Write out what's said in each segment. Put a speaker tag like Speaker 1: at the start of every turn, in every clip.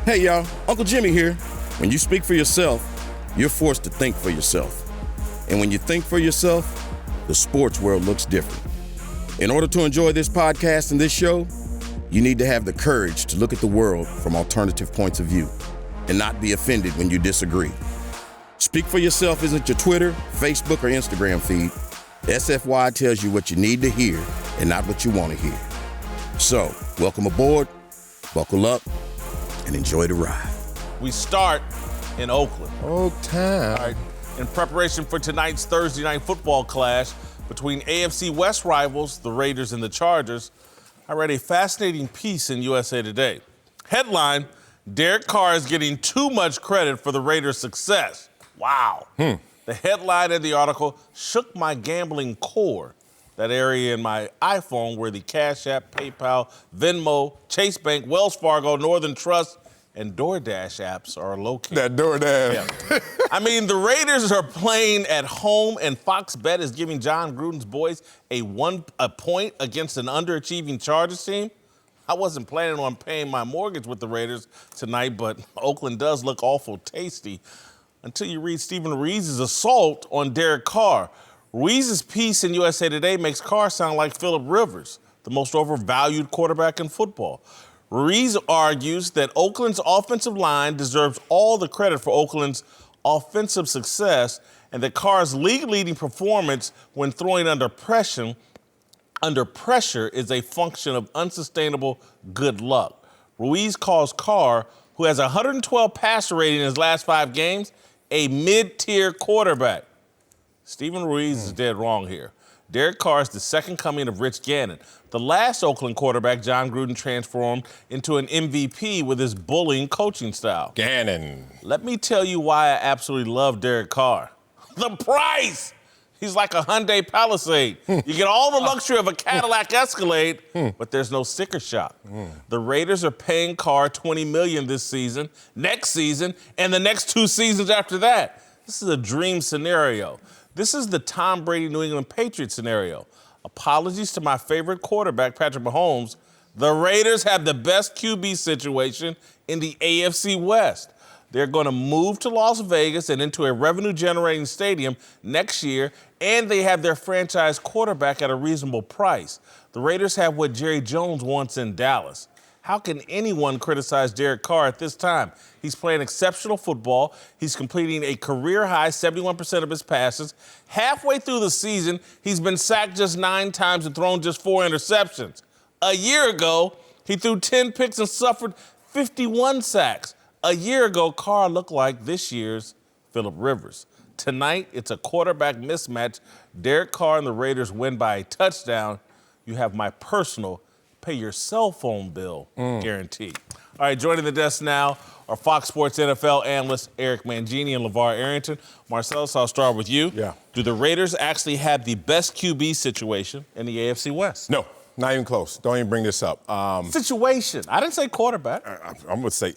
Speaker 1: Hey y'all, Uncle Jimmy here. When you speak for yourself, you're forced to think for yourself. And when you think for yourself, the sports world looks different. In order to enjoy this podcast and this show, you need to have the courage to look at the world from alternative points of view and not be offended when you disagree. Speak for yourself isn't your Twitter, Facebook, or Instagram feed. SFY tells you what you need to hear and not what you want to hear. So, welcome aboard, buckle up, and enjoy the ride.
Speaker 2: We start in Oakland.
Speaker 3: Oaktown.
Speaker 2: All right. In preparation for tonight's Thursday night football clash between AFC West rivals, the Raiders and the Chargers, I read a fascinating piece in USA Today. Headline, Derek Carr is getting too much credit for the Raiders' success. Wow. The headline of the article shook my gambling core, that area in my iPhone where the Cash App, PayPal, Venmo, Chase Bank, Wells Fargo, Northern Trust, and DoorDash apps are located.
Speaker 3: That DoorDash.
Speaker 2: Yeah. I mean, the Raiders are playing at home, and Fox Bet is giving John Gruden's boys a point against an underachieving Chargers team. I wasn't planning on paying my mortgage with the Raiders tonight, but Oakland does look awful tasty until you read Stephen Ruiz's assault on Derek Carr. Ruiz's piece in USA Today makes Carr sound like Phillip Rivers, the most overvalued quarterback in football. Ruiz argues that Oakland's offensive line deserves all the credit for Oakland's offensive success and that Carr's league-leading performance when throwing under pressure is a function of unsustainable good luck. Ruiz calls Carr, who has 112 passer rating in his last 5 games, a mid-tier quarterback. Stephen Ruiz is dead wrong here. Derek Carr is the second coming of Rich Gannon. The last Oakland quarterback, John Gruden, transformed into an MVP with his bullying coaching style.
Speaker 3: Gannon.
Speaker 2: Let me tell you why I absolutely love Derek Carr. The price! He's like a Hyundai Palisade. You get all the luxury of a Cadillac Escalade, but there's no sticker shock. The Raiders are paying Carr $20 million this season, next season, and the next 2 seasons after that. This is a dream scenario. This is the Tom Brady New England Patriots scenario. Apologies to my favorite quarterback, Patrick Mahomes. The Raiders have the best QB situation in the AFC West. They're going to move to Las Vegas and into a revenue-generating stadium next year, and they have their franchise quarterback at a reasonable price. The Raiders have what Jerry Jones wants in Dallas. How can anyone criticize Derek Carr at this time? He's playing exceptional football. He's completing a career-high 71% of his passes. Halfway through the season, he's been sacked just 9 times and thrown just 4 interceptions. A year ago, he threw 10 picks and suffered 51 sacks. A year ago, Carr looked like this year's Phillip Rivers. Tonight, it's a quarterback mismatch. Derek Carr and the Raiders win by a touchdown. You have my personal pay your cell phone bill guarantee. All right, joining the desk now are Fox Sports NFL analysts Eric Mangini and LeVar Arrington. Marcellus, I'll start with you.
Speaker 3: Yeah. Do
Speaker 2: the Raiders actually have the best QB situation in the AFC West?
Speaker 3: No, not even close. Don't even bring this up.
Speaker 2: Situation. I didn't say quarterback.
Speaker 3: I'm going to say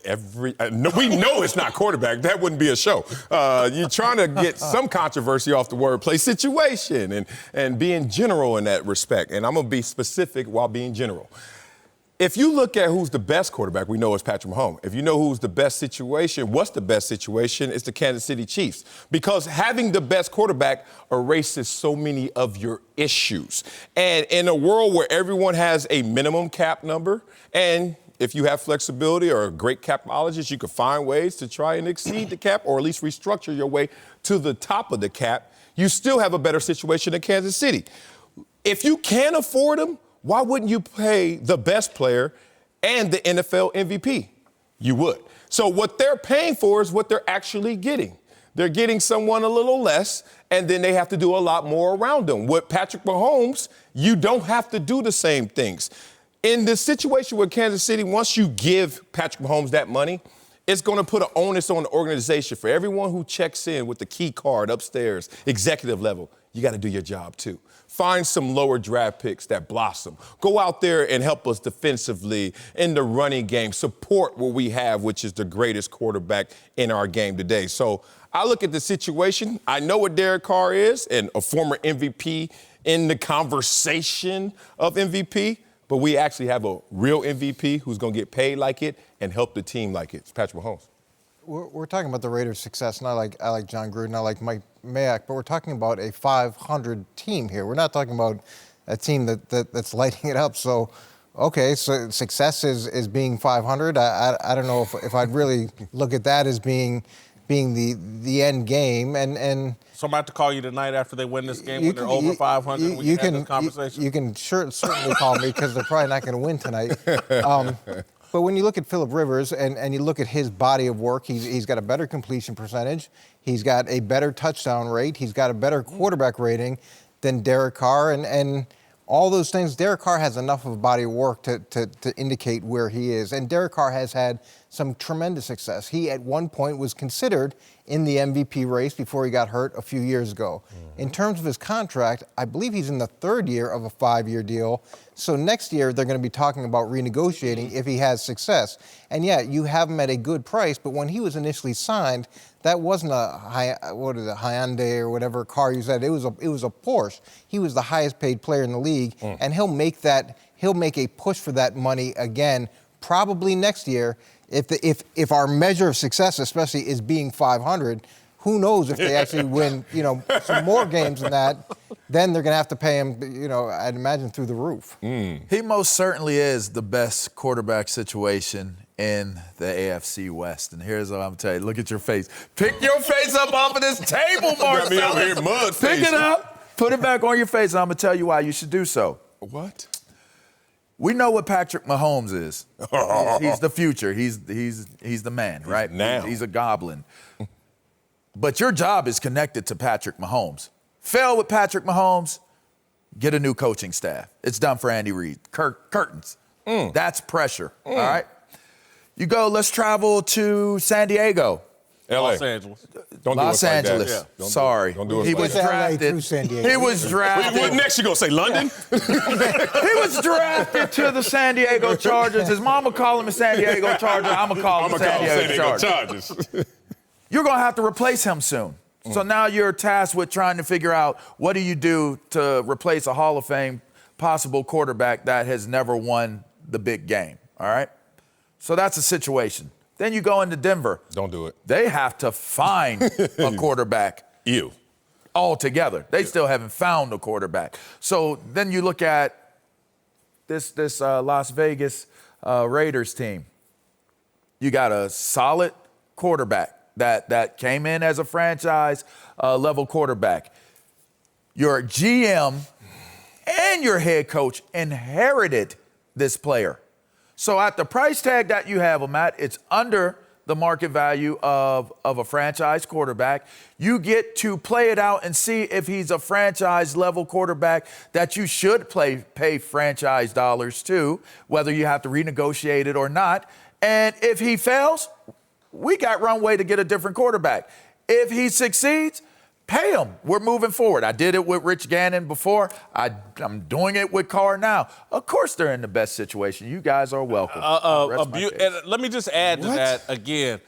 Speaker 3: no, we know it's not quarterback. That wouldn't be a show. You're trying to get some controversy off the wordplay situation and being general in that respect. And I'm going to be specific while being general. If you look at who's the best quarterback, we know it's Patrick Mahomes. If you know who's the best situation, what's the best situation, it's the Kansas City Chiefs. Because having the best quarterback erases so many of your issues. And in a world where everyone has a minimum cap number, and if you have flexibility or a great capologist, you can find ways to try and exceed the cap or at least restructure your way to the top of the cap, you still have a better situation than Kansas City. If you can afford them, why wouldn't you pay the best player and the NFL MVP? You would. So what they're paying for is what they're actually getting. They're getting someone a little less, and then they have to do a lot more around them. With Patrick Mahomes, you don't have to do the same things. In the situation with Kansas City, once you give Patrick Mahomes that money, it's going to put an onus on the organization for everyone who checks in with the key card upstairs, executive level. You got to do your job, too. Find some lower draft picks that blossom. Go out there and help us defensively in the running game. Support what we have, which is the greatest quarterback in our game today. So I look at the situation. I know what Derek Carr is and a former MVP in the conversation of MVP. but we actually have a real MVP who's going to get paid like it and help the team like it. It's Patrick Mahomes.
Speaker 4: We're talking about the Raiders' success, and I like John Gruden, I like Mike Mayock, but we're talking about a 500 team here. We're not talking about a team that's lighting it up. So, okay, so success is being 500. I don't know if I'd really look at that as being the end game. And
Speaker 2: so I'm about to call you tonight after they win this game when they're over 500. We can have this conversation.
Speaker 4: You can certainly call me because they're probably not going to win tonight. But when you look at Phillip Rivers and you look at his body of work, he's got a better completion percentage. He's got a better touchdown rate. He's got a better quarterback rating than Derek Carr. And all those things, Derek Carr has enough of a body of work to indicate where he is. And Derek Carr has had some tremendous success. He, at one point, was considered in the MVP race before he got hurt a few years ago. In terms of his contract, I believe he's in the third year of a 5-year deal. So next year, they're going to be talking about renegotiating if he has success. And yeah, you have him at a good price, but when he was initially signed, that wasn't a Hyundai or whatever car you said. It was a Porsche. He was the highest paid player in the league, and he'll make a push for that money again, probably next year. If our measure of success, especially, is being 500, who knows if they actually win, some more games than that, then they're going to have to pay him, I'd imagine through the roof.
Speaker 5: He most certainly is the best quarterback situation in the AFC West. And here's what I'm telling you. Look at your face. Pick your face up off of this table, Marcellus.
Speaker 3: Got me over here, mud face.
Speaker 5: Pick it up. Put it back on your face, and I'm going to tell you why you should do so.
Speaker 3: What?
Speaker 5: We know what Patrick Mahomes is. He's the future. He's the man, right?
Speaker 3: Now.
Speaker 5: He's a goblin. But your job is connected to Patrick Mahomes. Fail with Patrick Mahomes, get a new coaching staff. It's done for Andy Reid. Curtains. That's pressure, all right? You go, let's travel to San Diego.
Speaker 3: LA.
Speaker 2: Los Angeles.
Speaker 3: Don't
Speaker 5: Los
Speaker 3: do us like
Speaker 5: Angeles.
Speaker 3: that. Yeah.
Speaker 5: Sorry.
Speaker 3: Don't do us
Speaker 5: He
Speaker 3: like
Speaker 5: was
Speaker 3: that.
Speaker 4: LA through
Speaker 5: drafted.
Speaker 4: San Diego.
Speaker 5: He was drafted.
Speaker 3: What next you gonna say, London?
Speaker 5: He was drafted to the San Diego Chargers. His mama call him a San Diego Charger. I'm going to call him a San Diego Charger. You're going to have to replace him soon. So now you're tasked with trying to figure out what do you do to replace a Hall of Fame possible quarterback that has never won the big game, all right? So that's a situation. Then you go into Denver.
Speaker 3: Don't do it.
Speaker 5: They have to find a quarterback.
Speaker 3: You.
Speaker 5: Altogether. They still haven't found a quarterback. So then you look at this Las Vegas Raiders team. You got a solid quarterback that came in as a franchise level quarterback. Your GM and your head coach inherited this player. So at the price tag that you have him at, it's under the market value of a franchise quarterback. You get to play it out and see if he's a franchise level quarterback that you should pay franchise dollars to, whether you have to renegotiate it or not. And if he fails, we got runway to get a different quarterback. If he succeeds, pay him. We're moving forward. I did it with Rich Gannon before. I'm doing it with Carr now. Of course they're in the best situation. You guys are welcome.
Speaker 2: And let me just add to that again.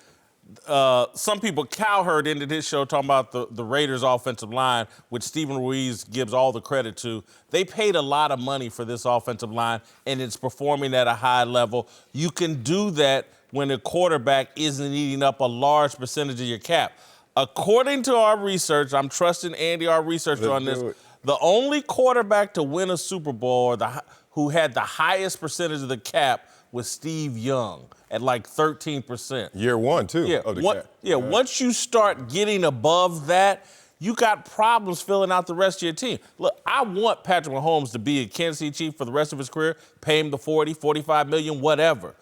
Speaker 2: Some people, Cowherd ended his show talking about the Raiders' offensive line, which Stephen Ruiz gives all the credit to. They paid a lot of money for this offensive line, and it's performing at a high level. You can do that when a quarterback isn't eating up a large percentage of your cap. According to our research, I'm trusting Andy, our researcher, on this. The only quarterback to win a Super Bowl who had the highest percentage of the cap was Steve Young at like 13%.
Speaker 3: Year one, too, of the cap.
Speaker 2: Yeah, once you start getting above that, you got problems filling out the rest of your team. Look, I want Patrick Mahomes to be a Kansas City Chief for the rest of his career, pay him the 40, 45 million, whatever.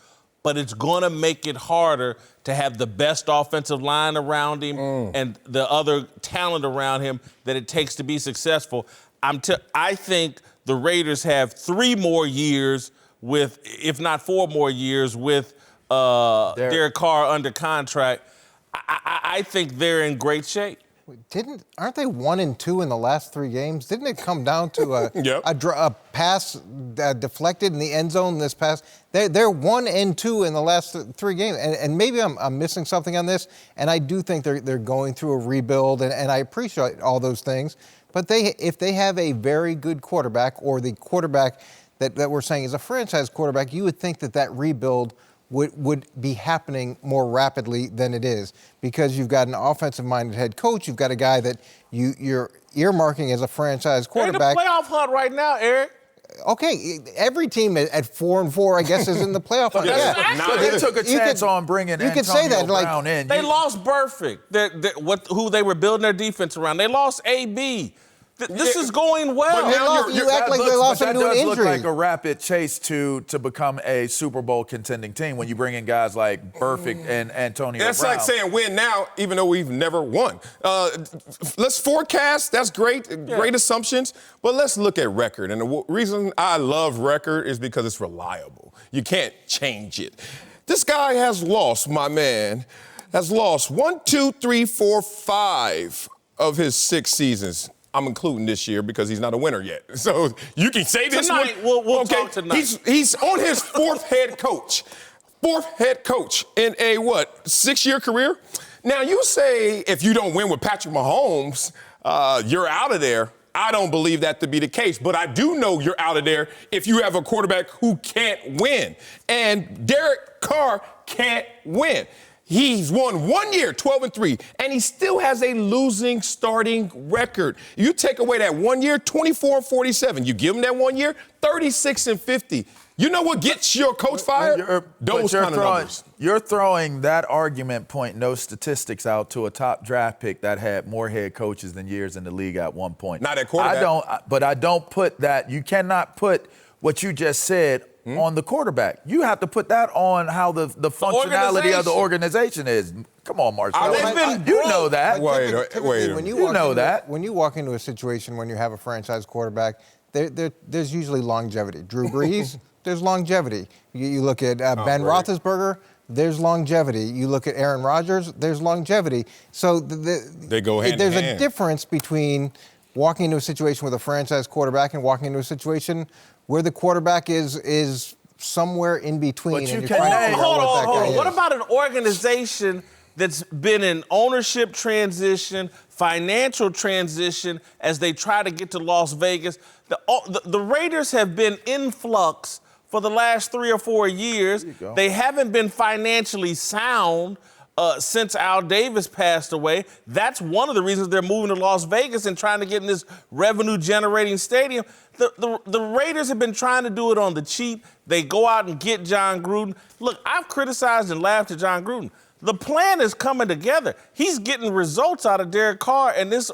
Speaker 2: But it's going to make it harder to have the best offensive line around him and the other talent around him that it takes to be successful. I think the Raiders have 3 more years with, if not 4 more years, with Derek Carr under contract. I think they're in great shape.
Speaker 4: Aren't they 1-2 in the last 3 games? Didn't it come down to a pass deflected in the end zone this past? They're 1-2 in the last 3 games, and maybe I'm missing something on this. And I do think they're going through a rebuild, and I appreciate all those things. But if they have a very good quarterback, or the quarterback that we're saying is a franchise quarterback, you would think that rebuild would be happening more rapidly than it is, because you've got an offensive-minded head coach. You've got a guy that you're earmarking as a franchise quarterback.
Speaker 2: They're in the playoff hunt right now, Eric.
Speaker 4: Okay, every team at 4-4, I guess, is in the playoff hunt.
Speaker 5: But they took a chance on bringing Antonio Brown in.
Speaker 2: They lost Burfict, who they were building their defense around. They lost AB. This is going well.
Speaker 4: But now you act like they lost him to an injury.
Speaker 5: That does look like a rapid chase to become a Super Bowl contending team when you bring in guys like Burfict and Antonio Brown.
Speaker 3: That's like saying win now, even though we've never won. Let's forecast. That's great. Yeah. Great assumptions. But let's look at record. And the reason I love record is because it's reliable. You can't change it. This guy has lost, my man, has lost 5 of his 6 seasons. I'm including this year because he's not a winner yet. So you can say this
Speaker 2: tonight,
Speaker 3: one.
Speaker 2: We'll talk tonight.
Speaker 3: He's on his 4th head coach. 4th head coach in a 6-year career? Now you say if you don't win with Patrick Mahomes, you're out of there. I don't believe that to be the case, but I do know you're out of there if you have a quarterback who can't win. And Derek Carr can't win. He's won 1 year, 12-3, and he still has a losing starting record. You take away that 1 year, 24-47. You give him that 1 year, 36-50. You know what gets your coach fired? Those kind of numbers.
Speaker 5: You're throwing that argument point, no statistics out to a top draft pick that had more head coaches than years in the league at one point.
Speaker 3: Not at quarterback.
Speaker 5: I don't put that. You cannot put what you just said on the quarterback. You have to put that on how the functionality of the organization is. Come on, Marcel. You know that.
Speaker 3: Wait.
Speaker 4: When you walk into a situation when you have a franchise quarterback, there's usually longevity. Drew Brees, there's longevity. You look at Ben Roethlisberger, there's longevity. You look at Aaron Rodgers, there's longevity. So
Speaker 3: they go hand in hand.
Speaker 4: There's a difference between walking into a situation with a franchise quarterback and walking into a situation where the quarterback is somewhere in between.
Speaker 5: But
Speaker 4: and you're trying to figure out what that guy is.
Speaker 2: What about an organization that's been in ownership transition, financial transition as they try to get to Las Vegas? The Raiders have been in flux for the last 3 or 4 years. They haven't been financially sound since Al Davis passed away. That's one of the reasons they're moving to Las Vegas and trying to get in this revenue-generating stadium. The Raiders have been trying to do it on the cheap. They go out and get John Gruden. Look, I've criticized and laughed at John Gruden. The plan is coming together. He's getting results out of Derek Carr and this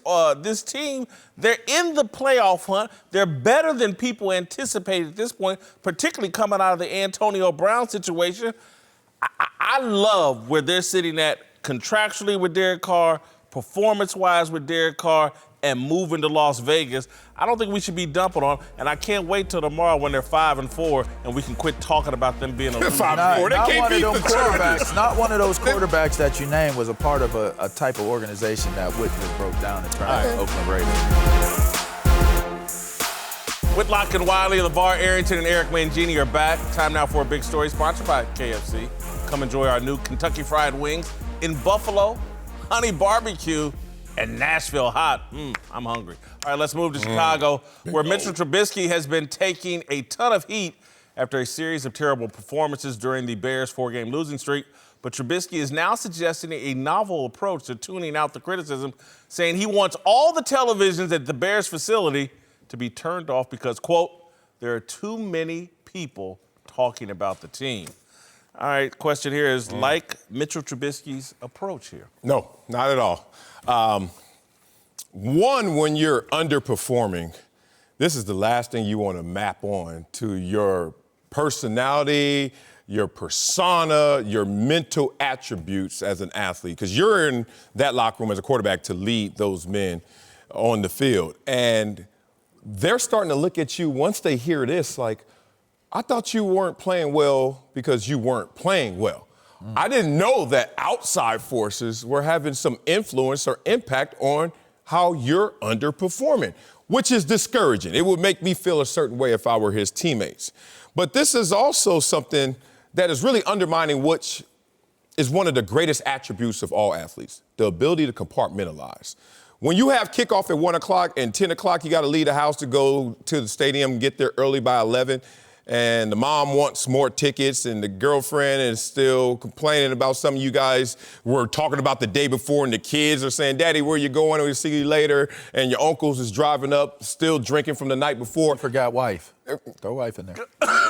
Speaker 2: team. They're in the playoff hunt. They're better than people anticipated at this point, particularly coming out of the Antonio Brown situation. I love where they're sitting at contractually with Derek Carr, performance-wise with Derek Carr, and moving to Las Vegas. I don't think we should be dumping on them, and I can't wait till tomorrow when they're 5-4 and we can quit talking about them being a loser.
Speaker 3: 5-4. They can't beat the Chargers.
Speaker 5: Not one of those quarterbacks that you named was a part of a type of organization that Whitlock broke down and tried to Oakland Raiders.
Speaker 2: Whitlock and Wiley, LeVar Arrington, and Eric Mangini are back. Time now for a big story sponsored by KFC. Come enjoy our new Kentucky Fried Wings in Buffalo, Honey Barbecue, and Nashville Hot. I'm hungry. All right, let's move to Chicago, where Mitchell Trubisky has been taking a ton of heat after a series of terrible performances during the Bears' 4-game losing streak. But Trubisky is now suggesting a novel approach to tuning out the criticism, saying he wants all the televisions at the Bears facility to be turned off because, quote, there are too many people talking about the team. All right, question here is, like Mitchell Trubisky's approach here?
Speaker 3: No, not at all. One, when you're underperforming, this is the last thing you want to map on to your personality, your persona, your mental attributes as an athlete, because you're in that locker room as a quarterback to lead those men on the field. And they're starting to look at you once they hear this like, I thought you weren't playing well because you weren't playing well. I didn't know that outside forces were having some influence or impact on how you're underperforming, which is discouraging. It would make me feel a certain way if I were his teammates. But this is also something that is really undermining which is one of the greatest attributes of all athletes, the ability to compartmentalize. When you have kickoff at 1 o'clock and 10 o'clock, you got to leave the house to go to the stadium and get there early by 11. And the mom wants more tickets, and the girlfriend is still complaining about something you guys were talking about the day before, and the kids are saying, Daddy, where you going? We'll see you later. And your uncles is driving up, still drinking from the night before.
Speaker 5: You forgot wife. Throw wife in there.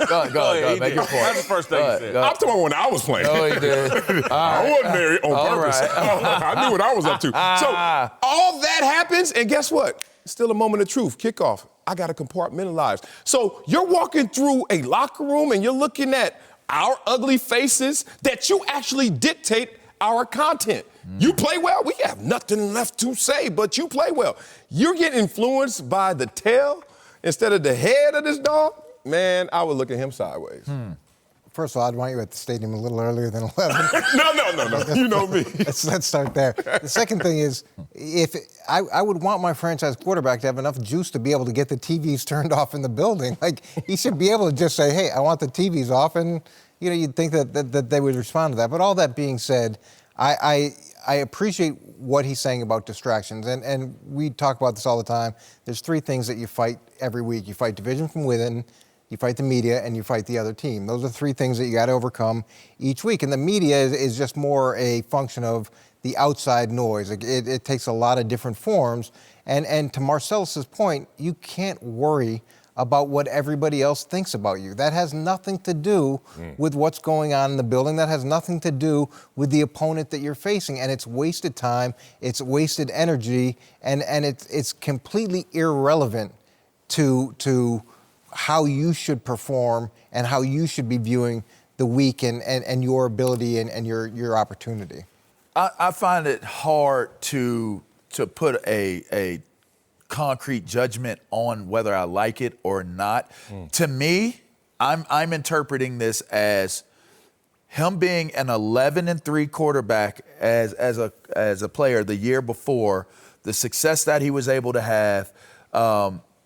Speaker 5: Go ahead. Make your point.
Speaker 2: That's the first thing you said.
Speaker 3: I'm talking about when I was playing.
Speaker 5: Oh, he did.
Speaker 3: I wasn't married on purpose.
Speaker 5: Right.
Speaker 3: I knew what I was up to. So all that happens, and guess what? Still a moment of truth. Kickoff. I got to compartmentalize. So you're walking through a locker room and you're looking at our ugly faces that you actually dictate our content. You play well, we have nothing left to say, but you play well. You're getting influenced by the tail instead of the head of this dog. Man, I would look at him sideways.
Speaker 4: First of all, I'd want you at the stadium a little earlier than 11.
Speaker 3: No. You know me.
Speaker 4: Let's start there. The second thing is, if I would want my franchise quarterback to have enough juice to be able to get the TVs turned off in the building. Like, he should be able to just say, hey, I want the TVs off, and you'd think that they would respond to that. But all that being said, I appreciate what he's saying about distractions, and we talk about this all the time. There's three things that you fight every week. You fight division from within, you fight the media, and you fight the other team. Those are three things that you got to overcome each week. And the media is just more a function of the outside noise. It takes a lot of different forms. And to Marcellus's point, you can't worry about what everybody else thinks about you. That has nothing to do with what's going on in the building. That has nothing to do with the opponent that you're facing. And it's wasted time, it's wasted energy, and it's completely irrelevant to how you should perform and how you should be viewing the week and your ability and your opportunity.
Speaker 5: I find it hard to put a concrete judgment on whether I like it or not. To me, I'm interpreting this as him being an 11-3 quarterback as a player the year before, the success that he was able to have.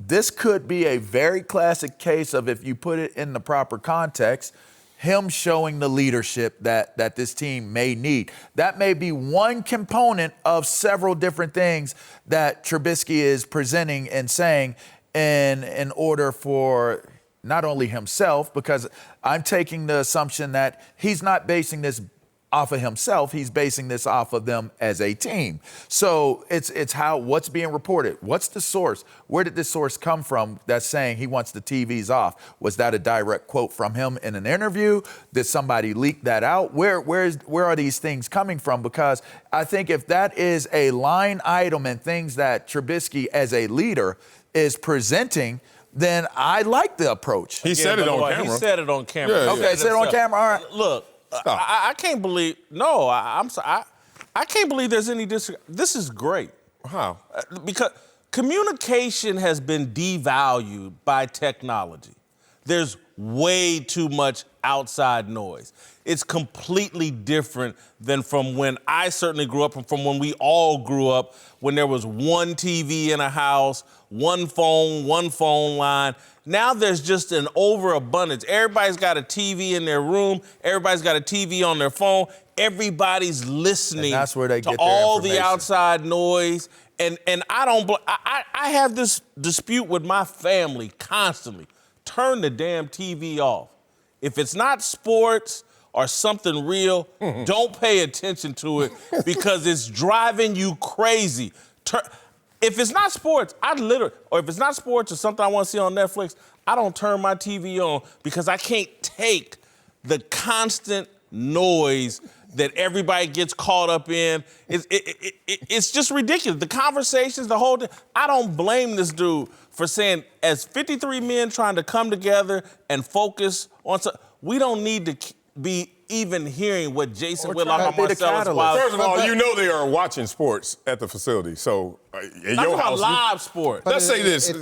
Speaker 5: This could be a very classic case of, if you put it in the proper context, him showing the leadership that this team may need. That may be one component of several different things that Trubisky is presenting and saying in order for not only himself, because I'm taking the assumption that he's not basing this off of himself, he's basing this off of them as a team. So it's what's being reported. What's the source? Where did this source come from that's saying he wants the TVs off? Was that a direct quote from him in an interview? Did somebody leak that out? Where are these things coming from? Because I think if that is a line item and things that Trubisky as a leader is presenting, then I like the approach.
Speaker 3: He said it on camera.
Speaker 2: He said it on camera.
Speaker 3: Yeah,
Speaker 5: Okay, said it on camera. All right.
Speaker 2: Look, I can't believe. No, I'm sorry. I can't believe there's any disagreement. This is great.
Speaker 3: How?
Speaker 2: Because communication has been devalued by technology. There's way too much outside noise. It's completely different than from when I certainly grew up and from when we all grew up, when there was one TV in a house, one phone line. Now there's just an overabundance. Everybody's got a TV in their room. Everybody's got a TV on their phone. Everybody's listening
Speaker 5: and that's where they
Speaker 2: to
Speaker 5: get their
Speaker 2: all the
Speaker 5: information.
Speaker 2: outside noise. And I have this dispute with my family constantly. Turn the damn TV off. If it's not sports or something real, don't pay attention to it because it's driving you crazy. If it's not sports, or if it's not sports or something I want to see on Netflix, I don't turn my TV on because I can't take the constant noise that everybody gets caught up in. It's just ridiculous. The conversations, the whole thing. I don't blame this dude for saying, as 53 men trying to come together and focus on something, we don't need to be even hearing what Jason Whitlock and Marcellus Wiley.
Speaker 3: First of all, you know they are watching sports at the facility. So in your house,
Speaker 2: live sports.
Speaker 3: Let's say this.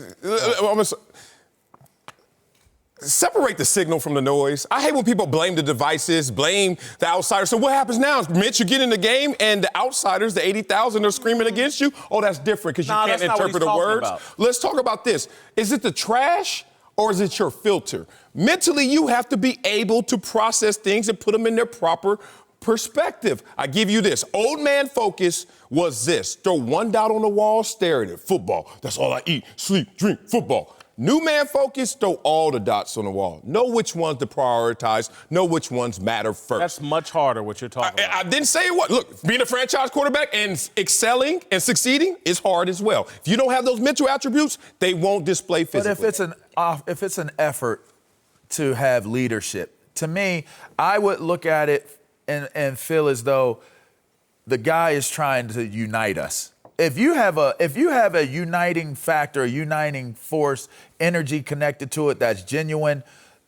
Speaker 3: Separate the signal from the noise. I hate when people blame the devices, blame the outsiders. So what happens now? Mitch, you get in the game and the outsiders, the 80,000, are screaming against you. Oh, that's different because you can't interpret the words. Let's talk about this. Is it the trash or is it your filter? Mentally, you have to be able to process things and put them in their proper perspective. I give you this. Old man focus was this. Throw one dot on the wall, stare at it. Football. That's all I eat, sleep, drink, football. New man focus, throw all the dots on the wall. Know which ones to prioritize. Know which ones matter first.
Speaker 2: That's much harder, what you're talking about.
Speaker 3: I didn't say it was. Look, being a franchise quarterback and excelling and succeeding is hard as well. If you don't have those mental attributes, they won't display physically.
Speaker 5: But if it's an effort to have leadership, to me, I would look at it and feel as though the guy is trying to unite us. If you have a uniting factor, a uniting force, energy connected to it that's genuine,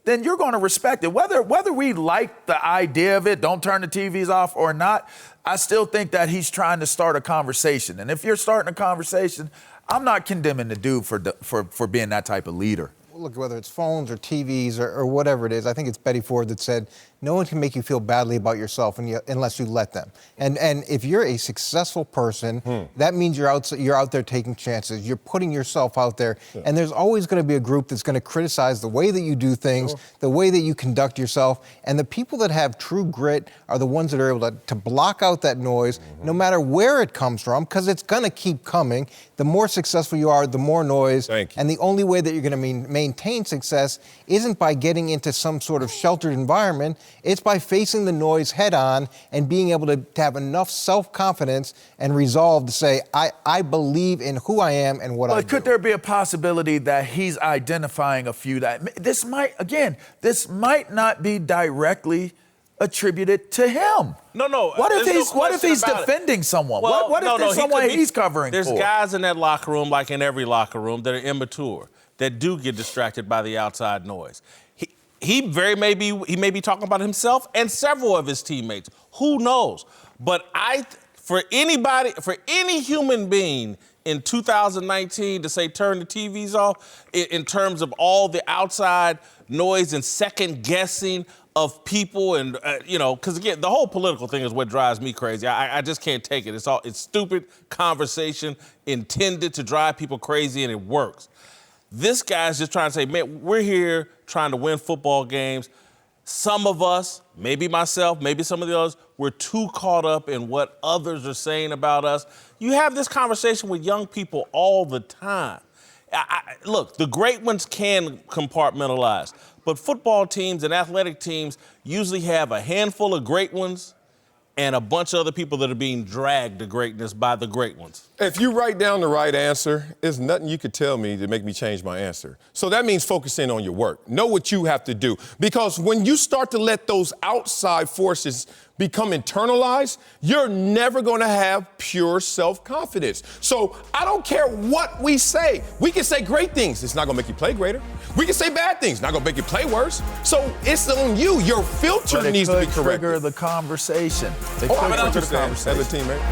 Speaker 5: then you're going to respect it. Whether we like the idea of it, don't turn the TVs off or not, I still think that he's trying to start a conversation. And if you're starting a conversation, I'm not condemning the dude for being that type of leader.
Speaker 4: Look, whether it's phones or TVs or whatever it is, I think it's Betty Ford that said, no one can make you feel badly about yourself unless you let them. And if you're a successful person, that means you're out there taking chances. You're putting yourself out there. Yeah. And there's always going to be a group that's going to criticize the way that you do things, the way that you conduct yourself. And the people that have true grit are the ones that are able to block out that noise, no matter where it comes from, because it's going to keep coming. The more successful you are, the more noise.
Speaker 3: Thank you.
Speaker 4: And the only way that you're going to maintain success isn't by getting into some sort of sheltered environment. It's by facing the noise head on and being able to have enough self-confidence and resolve to say, I believe in who I am and what I do.
Speaker 5: But could there be a possibility that he's identifying a few that this might not be directly attributed to him?
Speaker 2: No.
Speaker 5: What if he's defending someone?
Speaker 2: Well,
Speaker 5: what if there's someone he's covering
Speaker 2: There's
Speaker 5: for?
Speaker 2: guys in that locker room, like in every locker room, that are immature, that do get distracted by the outside noise. He may be talking about himself and several of his teammates. Who knows? But for any human being in 2019 to say turn the TVs off, in terms of all the outside noise and second guessing of people, and because again, the whole political thing is what drives me crazy. I just can't take it. It's stupid conversation intended to drive people crazy, and it works. This guy's just trying to say, man, we're here trying to win football games. Some of us, maybe myself, maybe some of the others, we're too caught up in what others are saying about us. You have this conversation with young people all the time. Look, the great ones can compartmentalize, but football teams and athletic teams usually have a handful of great ones and a bunch of other people that are being dragged to greatness by the great ones.
Speaker 3: If you write down the right answer, there's nothing you could tell me to make me change my answer. So that means focusing on your work. Know what you have to do. Because when you start to let those outside forces become internalized, you're never going to have pure self-confidence. So I don't care what we say. We can say great things. It's not going to make you play greater. We can say bad things. Not going to make you play worse. So it's on you. Your filter needs to be corrected.
Speaker 5: Trigger the conversation.
Speaker 3: They could trigger the conversation. As a teammate.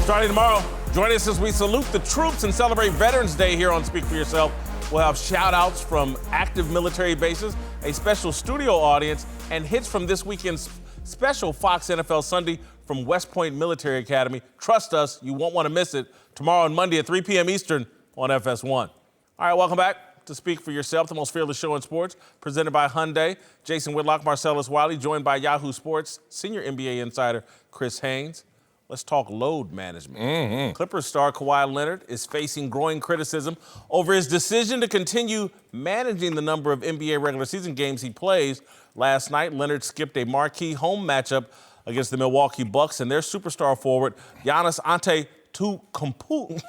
Speaker 2: Starting tomorrow, join us as we salute the troops and celebrate Veterans Day here on Speak for Yourself. We'll have shout-outs from active military bases, a special studio audience, and hits from this weekend's special Fox NFL Sunday from West Point Military Academy. Trust us, you won't want to miss it. Tomorrow and Monday at 3 p.m. Eastern on FS1. All right, welcome back to Speak for Yourself, the most fearless show in sports, presented by Hyundai. Jason Whitlock, Marcellus Wiley, joined by Yahoo Sports senior NBA insider Chris Haynes. Let's talk load management. Clippers star Kawhi Leonard is facing growing criticism over his decision to continue managing the number of NBA regular season games he plays. Last night, Leonard skipped a marquee home matchup against the Milwaukee Bucks and their superstar forward, Giannis Antetokounmpo.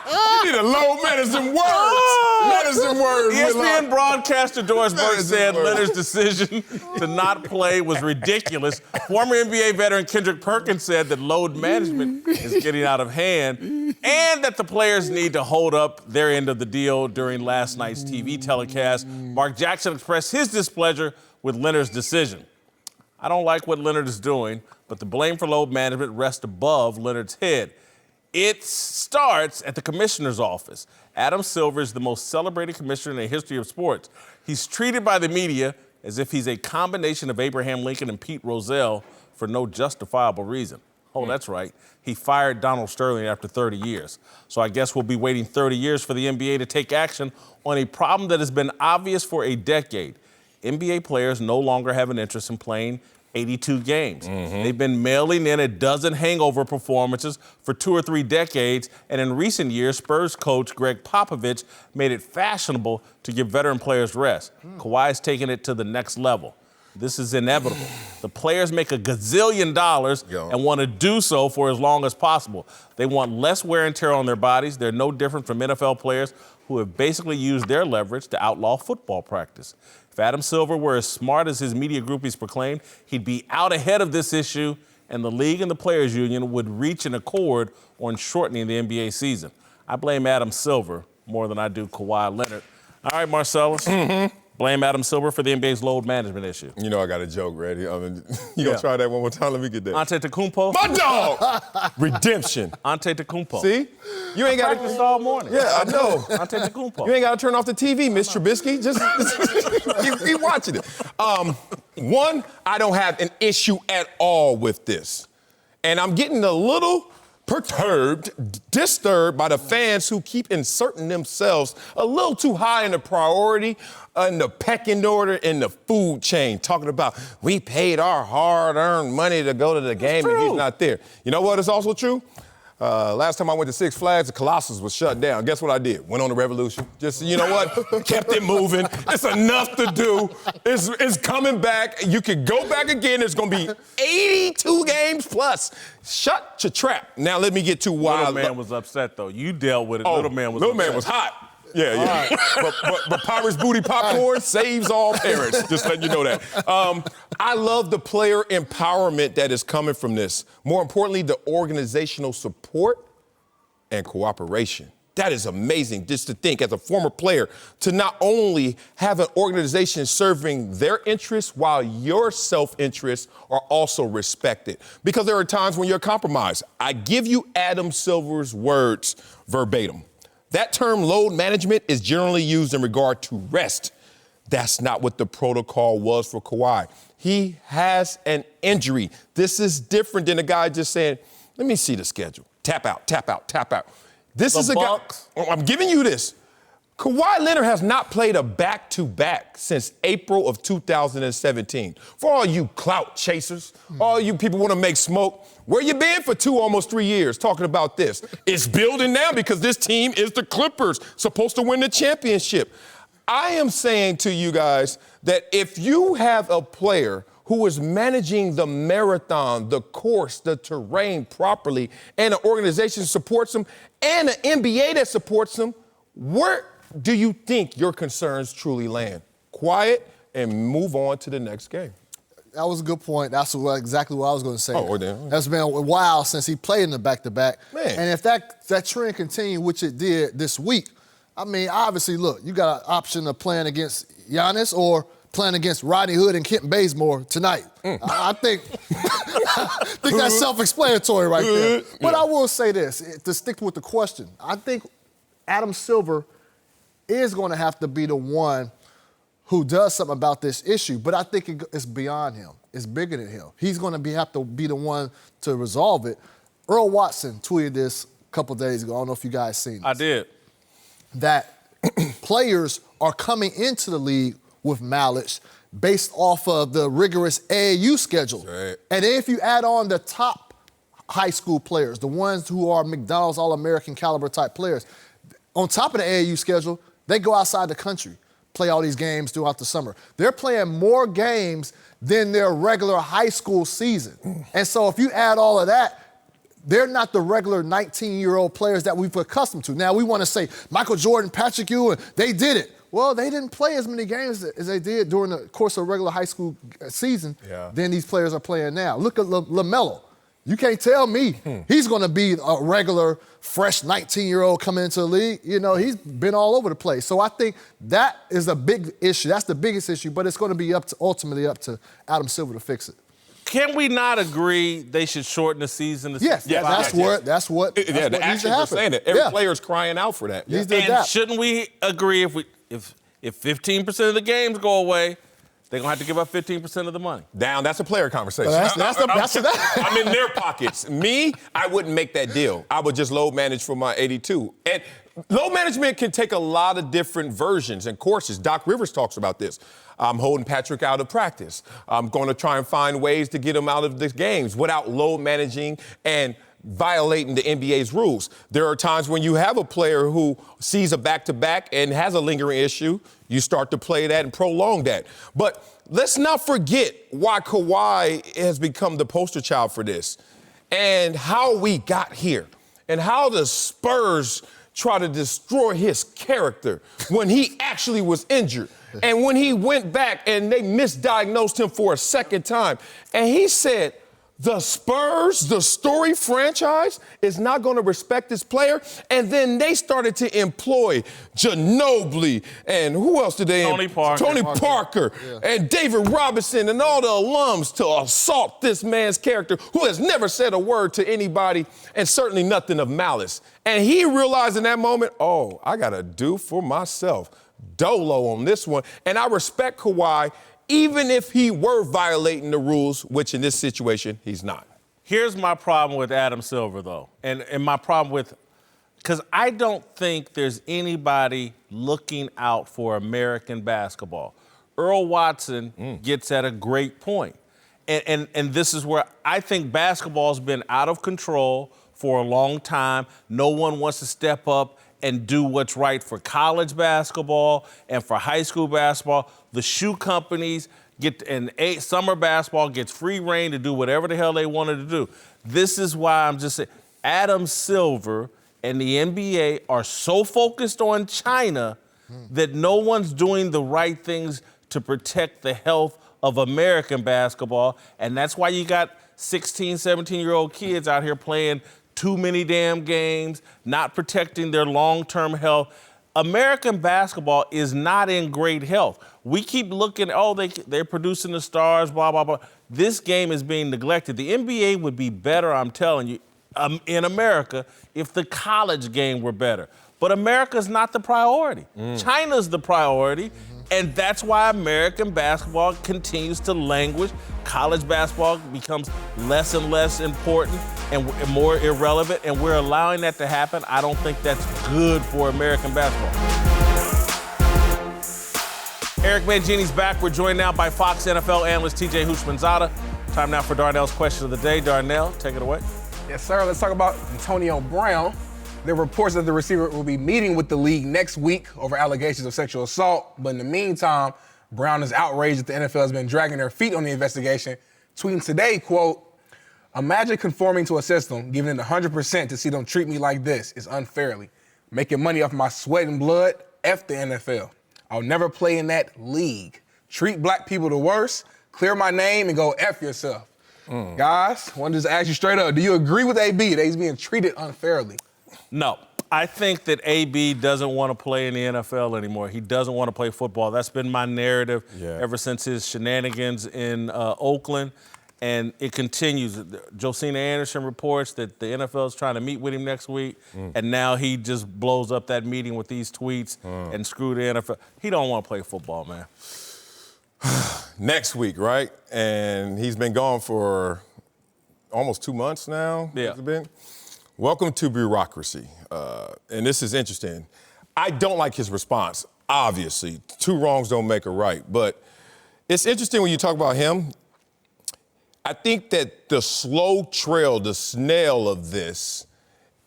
Speaker 3: You need a load medicine words. Medicine words.
Speaker 2: ESPN broadcaster Doris Burke said Leonard's decision to not play was ridiculous. Former NBA veteran Kendrick Perkins said that load management is getting out of hand and that the players need to hold up their end of the deal during last night's TV telecast. Mark Jackson expressed his displeasure with Leonard's decision. I don't like what Leonard is doing, but the blame for load management rests above Leonard's head. It starts at the commissioner's office. Adam Silver is the most celebrated commissioner in the history of sports. He's treated by the media as if he's a combination of Abraham Lincoln and Pete Rozelle for no justifiable reason. Oh, that's right. He fired Donald Sterling after 30 years. So I guess we'll be waiting 30 years for the NBA to take action on a problem that has been obvious for a decade. NBA players no longer have an interest in playing 82 games. They've been mailing in a dozen hangover performances for 2 or 3 decades, and in recent years, Spurs coach Greg Popovich made it fashionable to give veteran players rest. Kawhi's taking it to the next level. This is inevitable. The players make a gazillion dollars and want to do so for as long as possible. They want less wear and tear on their bodies. They're no different from NFL players who have basically used their leverage to outlaw football practice. If Adam Silver were as smart as his media groupies proclaimed, he'd be out ahead of this issue, and the league and the players' union would reach an accord on shortening the NBA season. I blame Adam Silver more than I do Kawhi Leonard. All right, Marcellus. Blame Adam Silver for the NBA's load management issue.
Speaker 3: You know I got a joke ready. You gonna try that one more time? Let me get that.
Speaker 2: Antetokounmpo.
Speaker 3: My dog! Redemption.
Speaker 2: Antetokounmpo.
Speaker 3: See? You ain't got to
Speaker 2: practiced all morning.
Speaker 3: Yeah, I know.
Speaker 2: Antetokounmpo.
Speaker 3: You ain't got to turn off the TV, Miss Trubisky. Just keep watching it. One, I don't have an issue at all with this. And I'm getting a little perturbed, disturbed by the fans who keep inserting themselves a little too high in the priority, in the pecking order, in the food chain, talking about we paid our hard-earned money to go to the game and he's not there. You know what is also true? Last time I went to Six Flags, the Colossus was shut down. Guess what I did? Went on the Revolution. Just, you know what? Kept it moving. It's enough to do. It's coming back. You can go back again. It's going to be 82 games plus. Shut your trap. Now let me get to why.
Speaker 2: Little man was upset, though. You dealt with it. Little man was
Speaker 3: Little
Speaker 2: upset.
Speaker 3: man was hot. Yeah. But Pirates Booty Popcorn saves all parents. Just letting you know that. I love the player empowerment that is coming from this. More importantly, the organizational support and cooperation. That is amazing just to think, as a former player, to not only have an organization serving their interests while your self-interests are also respected. Because there are times when you're compromised. I give you Adam Silver's words verbatim. That term, load management, is generally used in regard to rest. That's not what the protocol was for Kawhi. He has an injury. This is different than a guy just saying, let me see the schedule. Tap out, tap out, tap out. This is a guy. I'm giving you this. Kawhi Leonard has not played a back-to-back since April of 2017. For all you clout chasers, all you people want to make smoke, where you been for almost 3 years talking about this? It's building now because this team is the Clippers, supposed to win the championship. I am saying to you guys that if you have a player who is managing the marathon, the course, the terrain properly, and an organization supports him, and an NBA that supports him, where do you think your concerns truly land? Quiet and move on to the next game.
Speaker 6: That was a good point. That's exactly what I was going to say.
Speaker 3: Oh, damn.
Speaker 6: That's been a while since he played in the back-to-back.
Speaker 3: Man.
Speaker 6: And if that trend continued, which it did this week, I mean, obviously, look, you got an option of playing against Giannis or playing against Rodney Hood and Kent Bazemore tonight. I think that's self-explanatory right there. But I will say this, to stick with the question, I think Adam Silver is going to have to be the one who does something about this issue, but I think it's beyond him. It's bigger than him. He's going to have to be the one to resolve it. Earl Watson tweeted this a couple days ago. I don't know if you guys seen this.
Speaker 2: I did.
Speaker 6: That players are coming into the league with mileage based off of the rigorous AAU schedule.
Speaker 3: Right.
Speaker 6: And if you add on the top high school players, the ones who are McDonald's All-American caliber type players, on top of the AAU schedule, they go outside the country, play all these games throughout the summer. They're playing more games than their regular high school season. And so if you add all of that, they're not the regular 19-year-old players that we've accustomed to. Now, we want to say Michael Jordan, Patrick Ewing, they did it. Well, they didn't play as many games as they did during the course of a regular high school season than these players are playing now. Look at LaMelo. You can't tell me he's going to be a regular, fresh 19-year-old coming into the league. You know, he's been all over the place. So I think that is a big issue. That's the biggest issue, but it's going to be ultimately up to Adam Silver to fix it.
Speaker 2: Can we not agree they should shorten the season?
Speaker 6: That's what
Speaker 3: the actions are saying that. Every player is crying out for that.
Speaker 2: And shouldn't we agree if 15% of the games go away, they're going to have to give up 15% of the money?
Speaker 3: Down, that's a player conversation.
Speaker 6: I'm
Speaker 3: in their pockets. Me, I wouldn't make that deal. I would just load manage for my 82. And load management can take a lot of different versions and courses. Doc Rivers talks about this. I'm holding Patrick out of practice. I'm going to try and find ways to get him out of the games without load managing and violating the NBA's rules. There are times when you have a player who sees a back-to-back and has a lingering issue. You start to play that and prolong that. But let's not forget why Kawhi has become the poster child for this and how we got here and how the Spurs try to destroy his character when he actually was injured. And when he went back and they misdiagnosed him for a second time. And he said, the Spurs, the story franchise, is not going to respect this player. And then they started to employ Ginobili and who else did they employ? Tony Parker and David Robinson and all the alums to assault this man's character who has never said a word to anybody and certainly nothing of malice. And he realized in that moment, oh, I got to do for myself. Dolo on this one. And I respect Kawhi, even if he were violating the rules, which in this situation, he's not.
Speaker 2: Here's my problem with Adam Silver, though, and my problem with, because I don't think there's anybody looking out for American basketball. Earl Watson gets at a great point. And this is where I think basketball's been out of control for a long time. No one wants to step up and do what's right for college basketball and for high school basketball. The shoe companies summer basketball gets free reign to do whatever the hell they wanted to do. This is why I'm just saying, Adam Silver and the NBA are so focused on China that no one's doing the right things to protect the health of American basketball. And that's why you got 16, 17-year-old kids out here playing too many damn games, not protecting their long-term health. American basketball is not in great health. We keep looking, they're producing the stars, blah, blah, blah. This game is being neglected. The NBA would be better, I'm telling you, in America if the college game were better. But America's not the priority. China's the priority, and that's why American basketball continues to languish. College basketball becomes less and less important and more irrelevant, and we're allowing that to happen. I don't think that's good for American basketball. Eric Mangini's back. We're joined now by Fox NFL analyst TJ Houshmandzadeh. Time now for Darnell's question of the day. Darnell, take it away.
Speaker 7: Yes, sir. Let's talk about Antonio Brown. There are reports that the receiver will be meeting with the league next week over allegations of sexual assault. But in the meantime, Brown is outraged that the NFL has been dragging their feet on the investigation, tweeting today, quote, "Imagine conforming to a system, giving it 100% to see them treat me like this is unfairly. Making money off my sweat and blood, F the NFL. I'll never play in that league. Treat black people the worst, clear my name, and go F yourself." Guys, I want to just ask you straight up, do you agree with AB that he's being treated unfairly?
Speaker 2: No. I think that AB doesn't want to play in the NFL anymore. He doesn't want to play football. That's been my narrative ever since his shenanigans in Oakland, and it continues. Josina Anderson reports that the NFL is trying to meet with him next week, and now he just blows up that meeting with these tweets and screw the NFL. He don't want to play football, man.
Speaker 3: Next week, right? And he's been gone for almost 2 months now.
Speaker 2: Yeah.
Speaker 3: Has it been? Welcome to bureaucracy. And this is interesting. I don't like his response, obviously. 2 wrongs don't make a right. But it's interesting when you talk about him. I think that the slow trail, the snail of this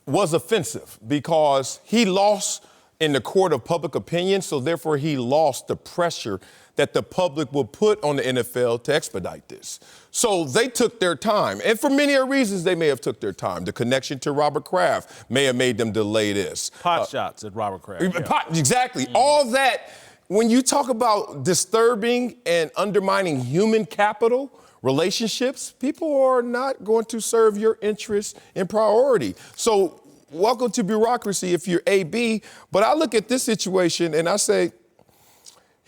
Speaker 3: was offensive because he lost in the court of public opinion, so therefore he lost the pressure that the public will put on the NFL to expedite this. So they took their time. And for many reasons, they may have took their time. The connection to Robert Kraft may have made them delay this.
Speaker 2: Pot shots at Robert Kraft.
Speaker 3: Exactly. All that, when you talk about disturbing and undermining human capital, relationships, people are not going to serve your interests in priority. So welcome to bureaucracy if you're AB. But I look at this situation and I say,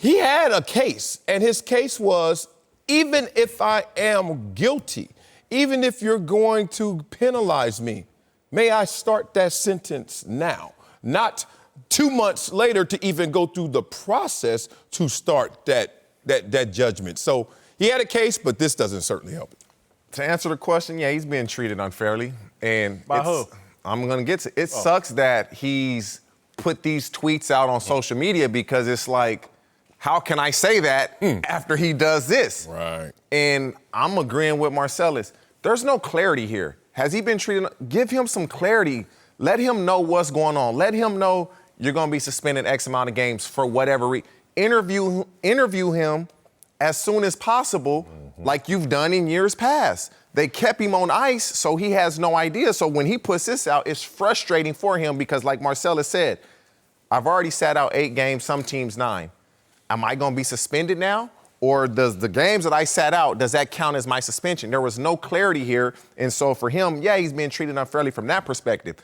Speaker 3: he had a case, and his case was, even if I am guilty, even if you're going to penalize me, may I start that sentence now, not 2 months later to even go through the process to start that judgment. So he had a case, but this doesn't certainly help it.
Speaker 8: To answer the question, yeah, he's being treated unfairly. And
Speaker 2: by who?
Speaker 8: I'm going to get to it. It sucks that he's put these tweets out on social media because it's like, how can I say that after he does this?
Speaker 3: Right.
Speaker 8: And I'm agreeing with Marcellus. There's no clarity here. Has he been treated? Give him some clarity. Let him know what's going on. Let him know you're going to be suspended X amount of games for whatever reason. Interview him as soon as possible, like you've done in years past. They kept him on ice, so he has no idea. So when he puts this out, it's frustrating for him because, like Marcellus said, I've already sat out 8 games, some teams 9. Am I going to be suspended now? Or does the games that I sat out, does that count as my suspension? There was no clarity here. And so for him, yeah, he's being treated unfairly from that perspective.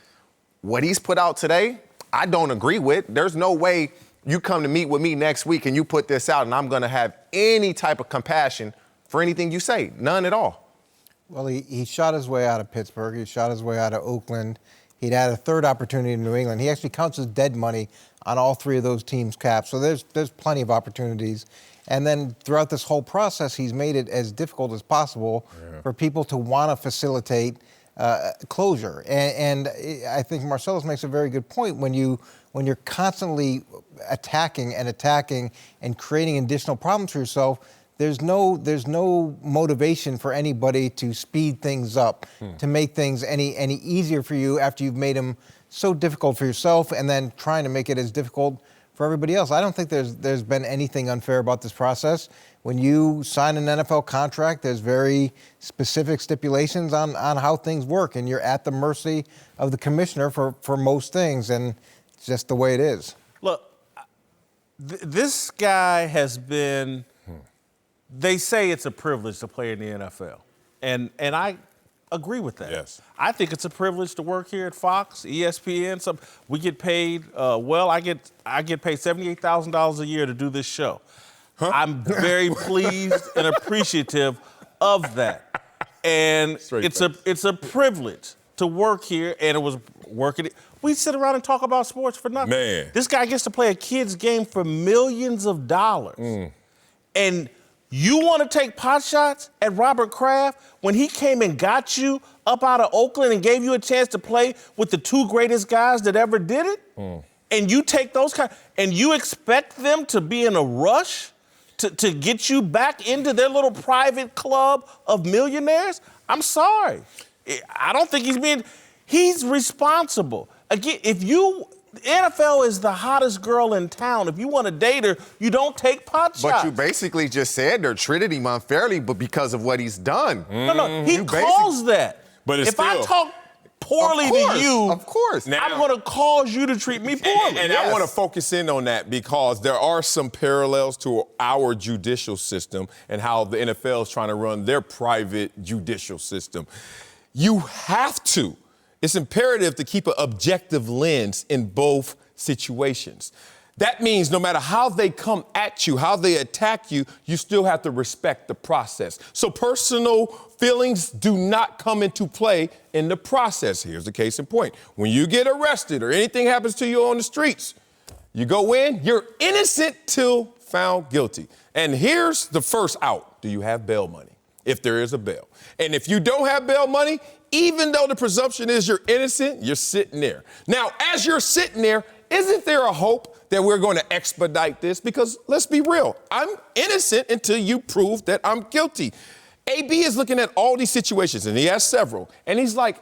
Speaker 8: What he's put out today, I don't agree with. There's no way you come to meet with me next week and you put this out and I'm going to have any type of compassion for anything you say. None at all.
Speaker 4: Well, he shot his way out of Pittsburgh. He shot his way out of Oakland. He'd had a third opportunity in New England. He actually counts as dead money on all 3 of those teams' caps. So there's plenty of opportunities. And then throughout this whole process, he's made it as difficult as possible for people to want to facilitate closure. And I think Marcellus makes a very good point. When you're constantly attacking and creating additional problems for yourself, there's no motivation for anybody to speed things up, to make things any easier for you after you've made them so difficult for yourself and then trying to make it as difficult for everybody else. I don't think there's been anything unfair about this process. When you sign an NFL contract, there's very specific stipulations on how things work, and you're at the mercy of the commissioner for most things, and it's just the way it is.
Speaker 2: Look, this guy has been, they say it's a privilege to play in the NFL, and I agree with that.
Speaker 3: Yes.
Speaker 2: I think it's a privilege to work here at Fox, ESPN. We get paid well. I get paid $78,000 a year to do this show. I'm very pleased and appreciative of that. And it's a privilege to work here, and it was working. We sit around and talk about sports for nothing.
Speaker 3: Man.
Speaker 2: This guy gets to play a kid's game for millions of dollars. And you want to take pot shots at Robert Kraft when he came and got you up out of Oakland and gave you a chance to play with the 2 greatest guys that ever did it? And you take those and you expect them to be in a rush to get you back into their little private club of millionaires? I'm sorry. I don't think he's responsible. Again, the NFL is the hottest girl in town. If you want to date her, you don't take pot shots.
Speaker 8: But you basically just said they're treated him unfairly, but because of what he's done.
Speaker 2: No, he calls that.
Speaker 3: But it's
Speaker 2: if I
Speaker 3: still,
Speaker 2: talk poorly to you,
Speaker 8: of course,
Speaker 3: now,
Speaker 2: I'm going to cause you to treat me poorly.
Speaker 3: And I want to focus in on that because there are some parallels to our judicial system and how the NFL is trying to run their private judicial system. You have to. It's imperative to keep an objective lens in both situations. That means no matter how they come at you, how they attack you, you still have to respect the process. So personal feelings do not come into play in the process. Here's the case in point. When you get arrested or anything happens to you on the streets, you go in, you're innocent till found guilty. And here's the first out. Do you have bail money? If there is a bail. And if you don't have bail money, even though the presumption is you're innocent, you're sitting there. Now, as you're sitting there, isn't there a hope that we're going to expedite this? Because let's be real, I'm innocent until you prove that I'm guilty. AB is looking at all these situations, and he has several, and he's like,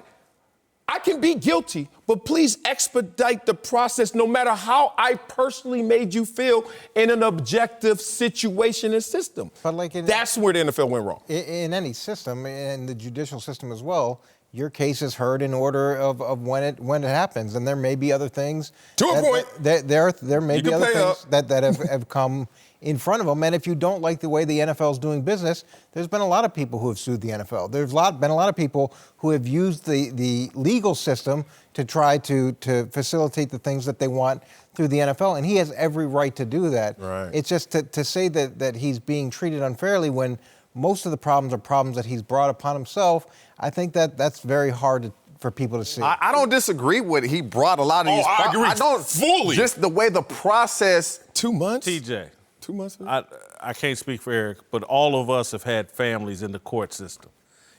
Speaker 3: I can be guilty, but please expedite the process no matter how I personally made you feel in an objective situation and system.
Speaker 4: But
Speaker 3: that's where the NFL went wrong.
Speaker 4: In any system, in the judicial system as well, your case is heard in order of when it happens, and there may be other things.
Speaker 3: To a point.
Speaker 4: There may be other things that have come in front of them. And if you don't like the way the NFL is doing business, there's been a lot of people who have sued the NFL. There's been a lot of people who have used the legal system to try to facilitate the things that they want through the NFL, and he has every right to do that.
Speaker 3: Right.
Speaker 4: It's just to say that he's being treated unfairly when most of the problems are problems that he's brought upon himself. I think that's very hard for people to see.
Speaker 8: I don't disagree with it. He brought a lot of these
Speaker 3: I agree
Speaker 8: I don't
Speaker 3: fully.
Speaker 8: Just the way the process.
Speaker 3: 2 months?
Speaker 2: TJ.
Speaker 3: 2 months?
Speaker 2: I can't speak for Eric, but all of us have had families in the court system.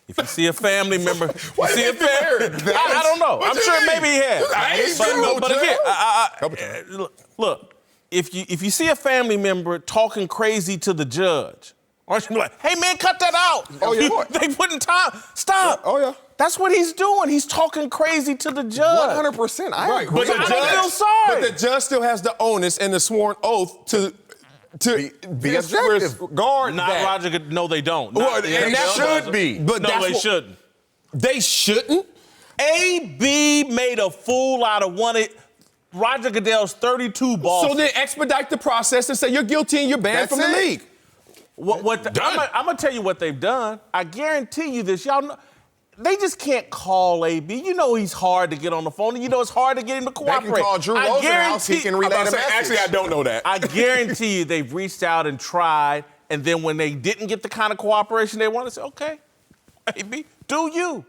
Speaker 2: If you see a family member,
Speaker 3: I
Speaker 2: don't know. I'm sure maybe he has.
Speaker 3: I ain't seen no
Speaker 2: but again, look, if you see a family member talking crazy to the judge, aren't you like, hey man, cut that out?
Speaker 3: Oh yeah,
Speaker 2: they putting time. Stop.
Speaker 3: Oh yeah.
Speaker 2: That's what he's doing. He's talking crazy to the judge.
Speaker 8: 100%. I agree.
Speaker 2: But I don't feel sorry.
Speaker 3: But the judge still has the onus and the sworn oath to
Speaker 8: be objective.
Speaker 3: Guard
Speaker 2: Not
Speaker 3: that.
Speaker 2: Roger. No, they don't.
Speaker 3: Well,
Speaker 2: Not,
Speaker 3: and that should be. But
Speaker 2: no,
Speaker 3: that's
Speaker 2: they shouldn't.
Speaker 3: They shouldn't.
Speaker 2: AB made a fool out of Roger Goodell's 32 balls.
Speaker 3: So then expedite the process and say you're guilty and you're banned from the league.
Speaker 2: I'm going to tell you what they've done. I guarantee you this. Y'all know, they just can't call AB. You know he's hard to get on the phone. You know it's hard to get him to cooperate.
Speaker 8: They can call Drew Rosenhaus. He can relay the message.
Speaker 3: Actually, I don't know that.
Speaker 2: I guarantee you they've reached out and tried, and then when they didn't get the kind of cooperation they wanted, to say, okay, AB, do you.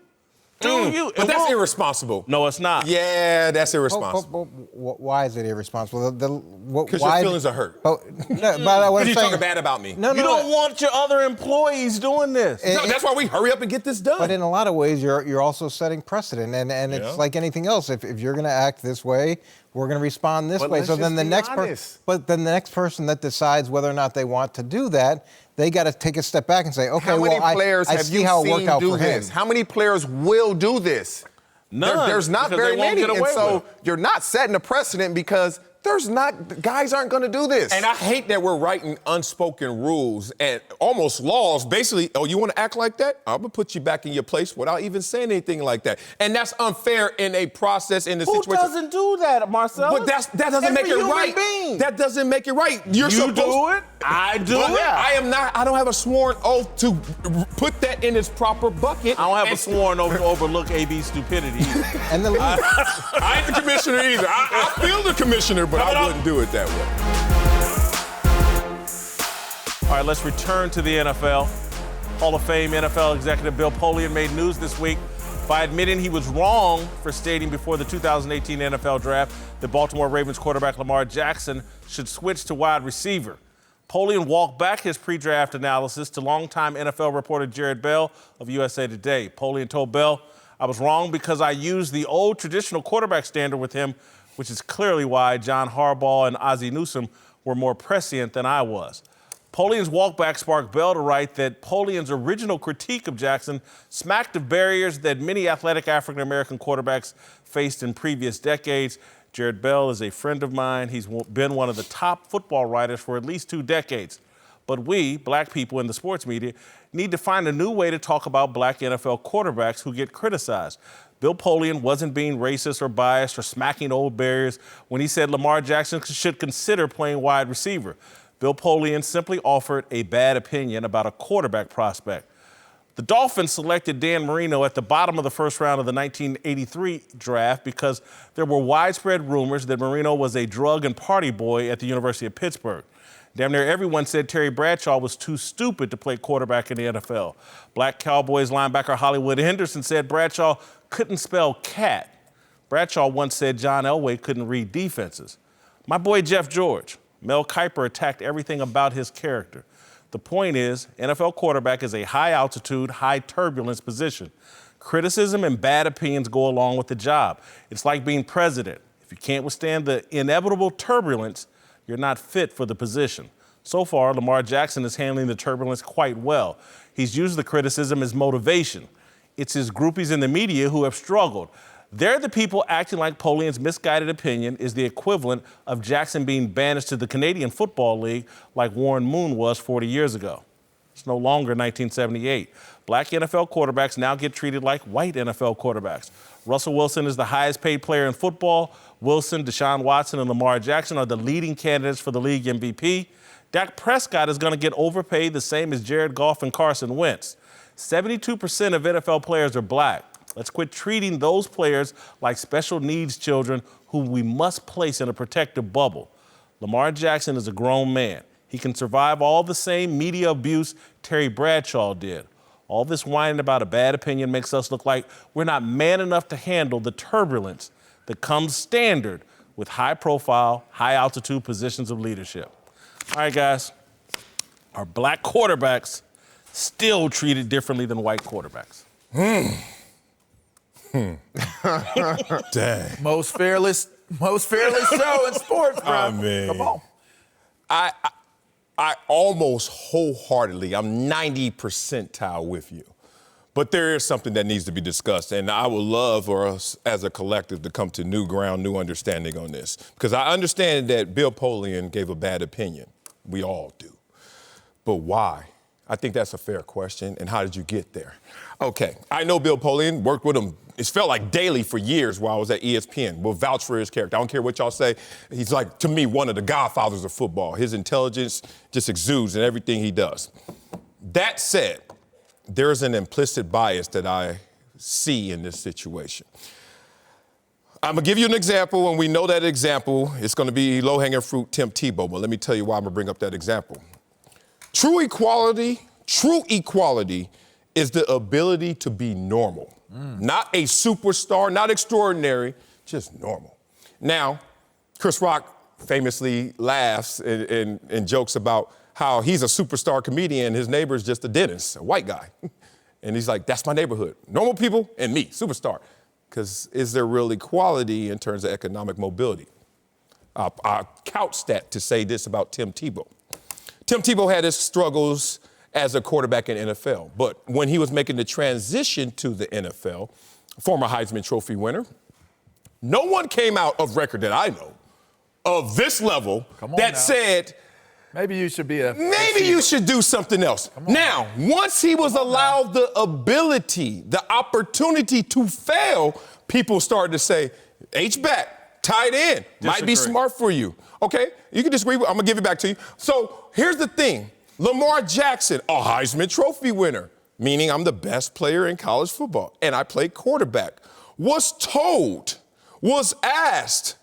Speaker 2: Do you.
Speaker 3: But that's irresponsible.
Speaker 2: No, it's not.
Speaker 3: Yeah, that's irresponsible.
Speaker 4: Why is it irresponsible?
Speaker 3: Because your feelings are hurt.
Speaker 4: Because
Speaker 3: you're talking bad about me.
Speaker 2: You don't want your other employees doing this.
Speaker 3: No, that's why we hurry up and get this done.
Speaker 4: But in a lot of ways, you're also setting precedent, and it's like anything else. If you're going to act this way, we're going to respond this way. So then the next person that decides whether or not they want to do that, they got to take a step back and say, okay,
Speaker 8: how many players
Speaker 4: I
Speaker 8: have
Speaker 4: see
Speaker 8: you
Speaker 4: how it
Speaker 8: seen
Speaker 4: worked out
Speaker 8: do
Speaker 4: for
Speaker 8: this?
Speaker 4: him.
Speaker 8: How many players will do this?
Speaker 2: None.
Speaker 8: There's not
Speaker 2: because
Speaker 8: very
Speaker 2: they won't
Speaker 8: many,
Speaker 2: get away
Speaker 8: and so
Speaker 2: with it.
Speaker 8: you're not setting a precedent because guys aren't going to do this.
Speaker 3: And I hate that we're writing unspoken rules and almost laws. Basically, oh, you want to act like that? I'm going to put you back in your place without even saying anything like that. And that's unfair in a process, in the situation.
Speaker 2: Who doesn't do that, Marcellus?
Speaker 3: But that doesn't make it right.
Speaker 2: Being.
Speaker 3: That doesn't make it right.
Speaker 2: You do it. I do it.
Speaker 3: I am not. I don't have a sworn oath to put that in its proper bucket.
Speaker 2: I don't have a sworn oath to overlook AB's stupidity either.
Speaker 4: And the league.
Speaker 3: I ain't the commissioner either. I feel the commissioner, but I wouldn't do it that way.
Speaker 2: All right, let's return to the NFL. Hall of Fame NFL executive Bill Polian made news this week by admitting he was wrong for stating before the 2018 NFL Draft that Baltimore Ravens quarterback Lamar Jackson should switch to wide receiver. Polian walked back his pre-draft analysis to longtime NFL reporter Jared Bell of USA Today. Polian told Bell, I was wrong because I used the old traditional quarterback standard with him, which is clearly why John Harbaugh and Ozzie Newsome were more prescient than I was. Polian's walkback sparked Bell to write that Polian's original critique of Jackson smacked of barriers that many athletic African-American quarterbacks faced in previous decades. Jared Bell is a friend of mine. He's been one of the top football writers for at least 2 decades. But we, black people in the sports media, need to find a new way to talk about black NFL quarterbacks who get criticized. Bill Polian wasn't being racist or biased or smacking old barriers when he said Lamar Jackson should consider playing wide receiver. Bill Polian simply offered a bad opinion about a quarterback prospect. The Dolphins selected Dan Marino at the bottom of the first round of the 1983 draft because there were widespread rumors that Marino was a drug and party boy at the University of Pittsburgh. Damn near everyone said Terry Bradshaw was too stupid to play quarterback in the NFL. Black Cowboys linebacker Hollywood Henderson said Bradshaw couldn't spell cat. Bradshaw once said John Elway couldn't read defenses. My boy Jeff George, Mel Kiper attacked everything about his character. The point is, NFL quarterback is a high-altitude, high-turbulence position. Criticism and bad opinions go along with the job. It's like being president. If you can't withstand the inevitable turbulence, you're not fit for the position. So far, Lamar Jackson is handling the turbulence quite well. He's used the criticism as motivation. It's his groupies in the media who have struggled. They're the people acting like Polian's misguided opinion is the equivalent of Jackson being banished to the Canadian Football League like Warren Moon was 40 years ago. It's no longer 1978. Black NFL quarterbacks now get treated like white NFL quarterbacks. Russell Wilson is the highest paid player in football. Wilson, Deshaun Watson, and Lamar Jackson are the leading candidates for the league MVP. Dak Prescott is going to get overpaid the same as Jared Goff and Carson Wentz. 72% of NFL players are black. Let's quit treating those players like special needs children whom we must place in a protective bubble. Lamar Jackson is a grown man. He can survive all the same media abuse Terry Bradshaw did. All this whining about a bad opinion makes us look like we're not man enough to handle the turbulence that comes standard with high-profile, high-altitude positions of leadership. All right, guys, our black quarterbacks still treated differently than white quarterbacks?
Speaker 3: Dang.
Speaker 5: Most fearless show in sports, bro.
Speaker 3: Oh, man.
Speaker 5: Come on.
Speaker 3: I almost wholeheartedly, I'm 90 percentile with you. But there is something that needs to be discussed, and I would love for us as a collective to come to new ground, new understanding on this. Because I understand that Bill Polian gave a bad opinion. We all do. But why? I think that's a fair question, and how did you get there? Okay, I know Bill Polian, worked with him, it felt like daily for years while I was at ESPN. We'll vouch for his character. I don't care what y'all say. He's like, to me, one of the godfathers of football. His intelligence just exudes in everything he does. That said, there's an implicit bias that I see in this situation. I'm going to give you an example, and we know that example. It's going to be low-hanging fruit Tim Tebow, but let me tell you why I'm going to bring up that example. True equality is the ability to be normal. Not a superstar, not extraordinary, just normal. Now, Chris Rock famously laughs and jokes about how he's a superstar comedian, his neighbor's just a dentist, a white guy. And he's like, that's my neighborhood. Normal people and me, superstar. Because is there real equality in terms of economic mobility? I'll couch stat to say this about Tim Tebow. Tim Tebow had his struggles as a quarterback in NFL, but when he was making the transition to the NFL, former Heisman Trophy winner, no one came out of record that I know of this level that said,
Speaker 5: maybe you should be a
Speaker 3: maybe you should do something else. Now, once he was allowed the ability, the opportunity to fail, people started to say, H-back, tight end, might be smart for you. Okay, you can disagree, I'm gonna give it back to you. So here's the thing. Lamar Jackson, a Heisman Trophy winner, meaning I'm the best player in college football, and I play quarterback, was asked,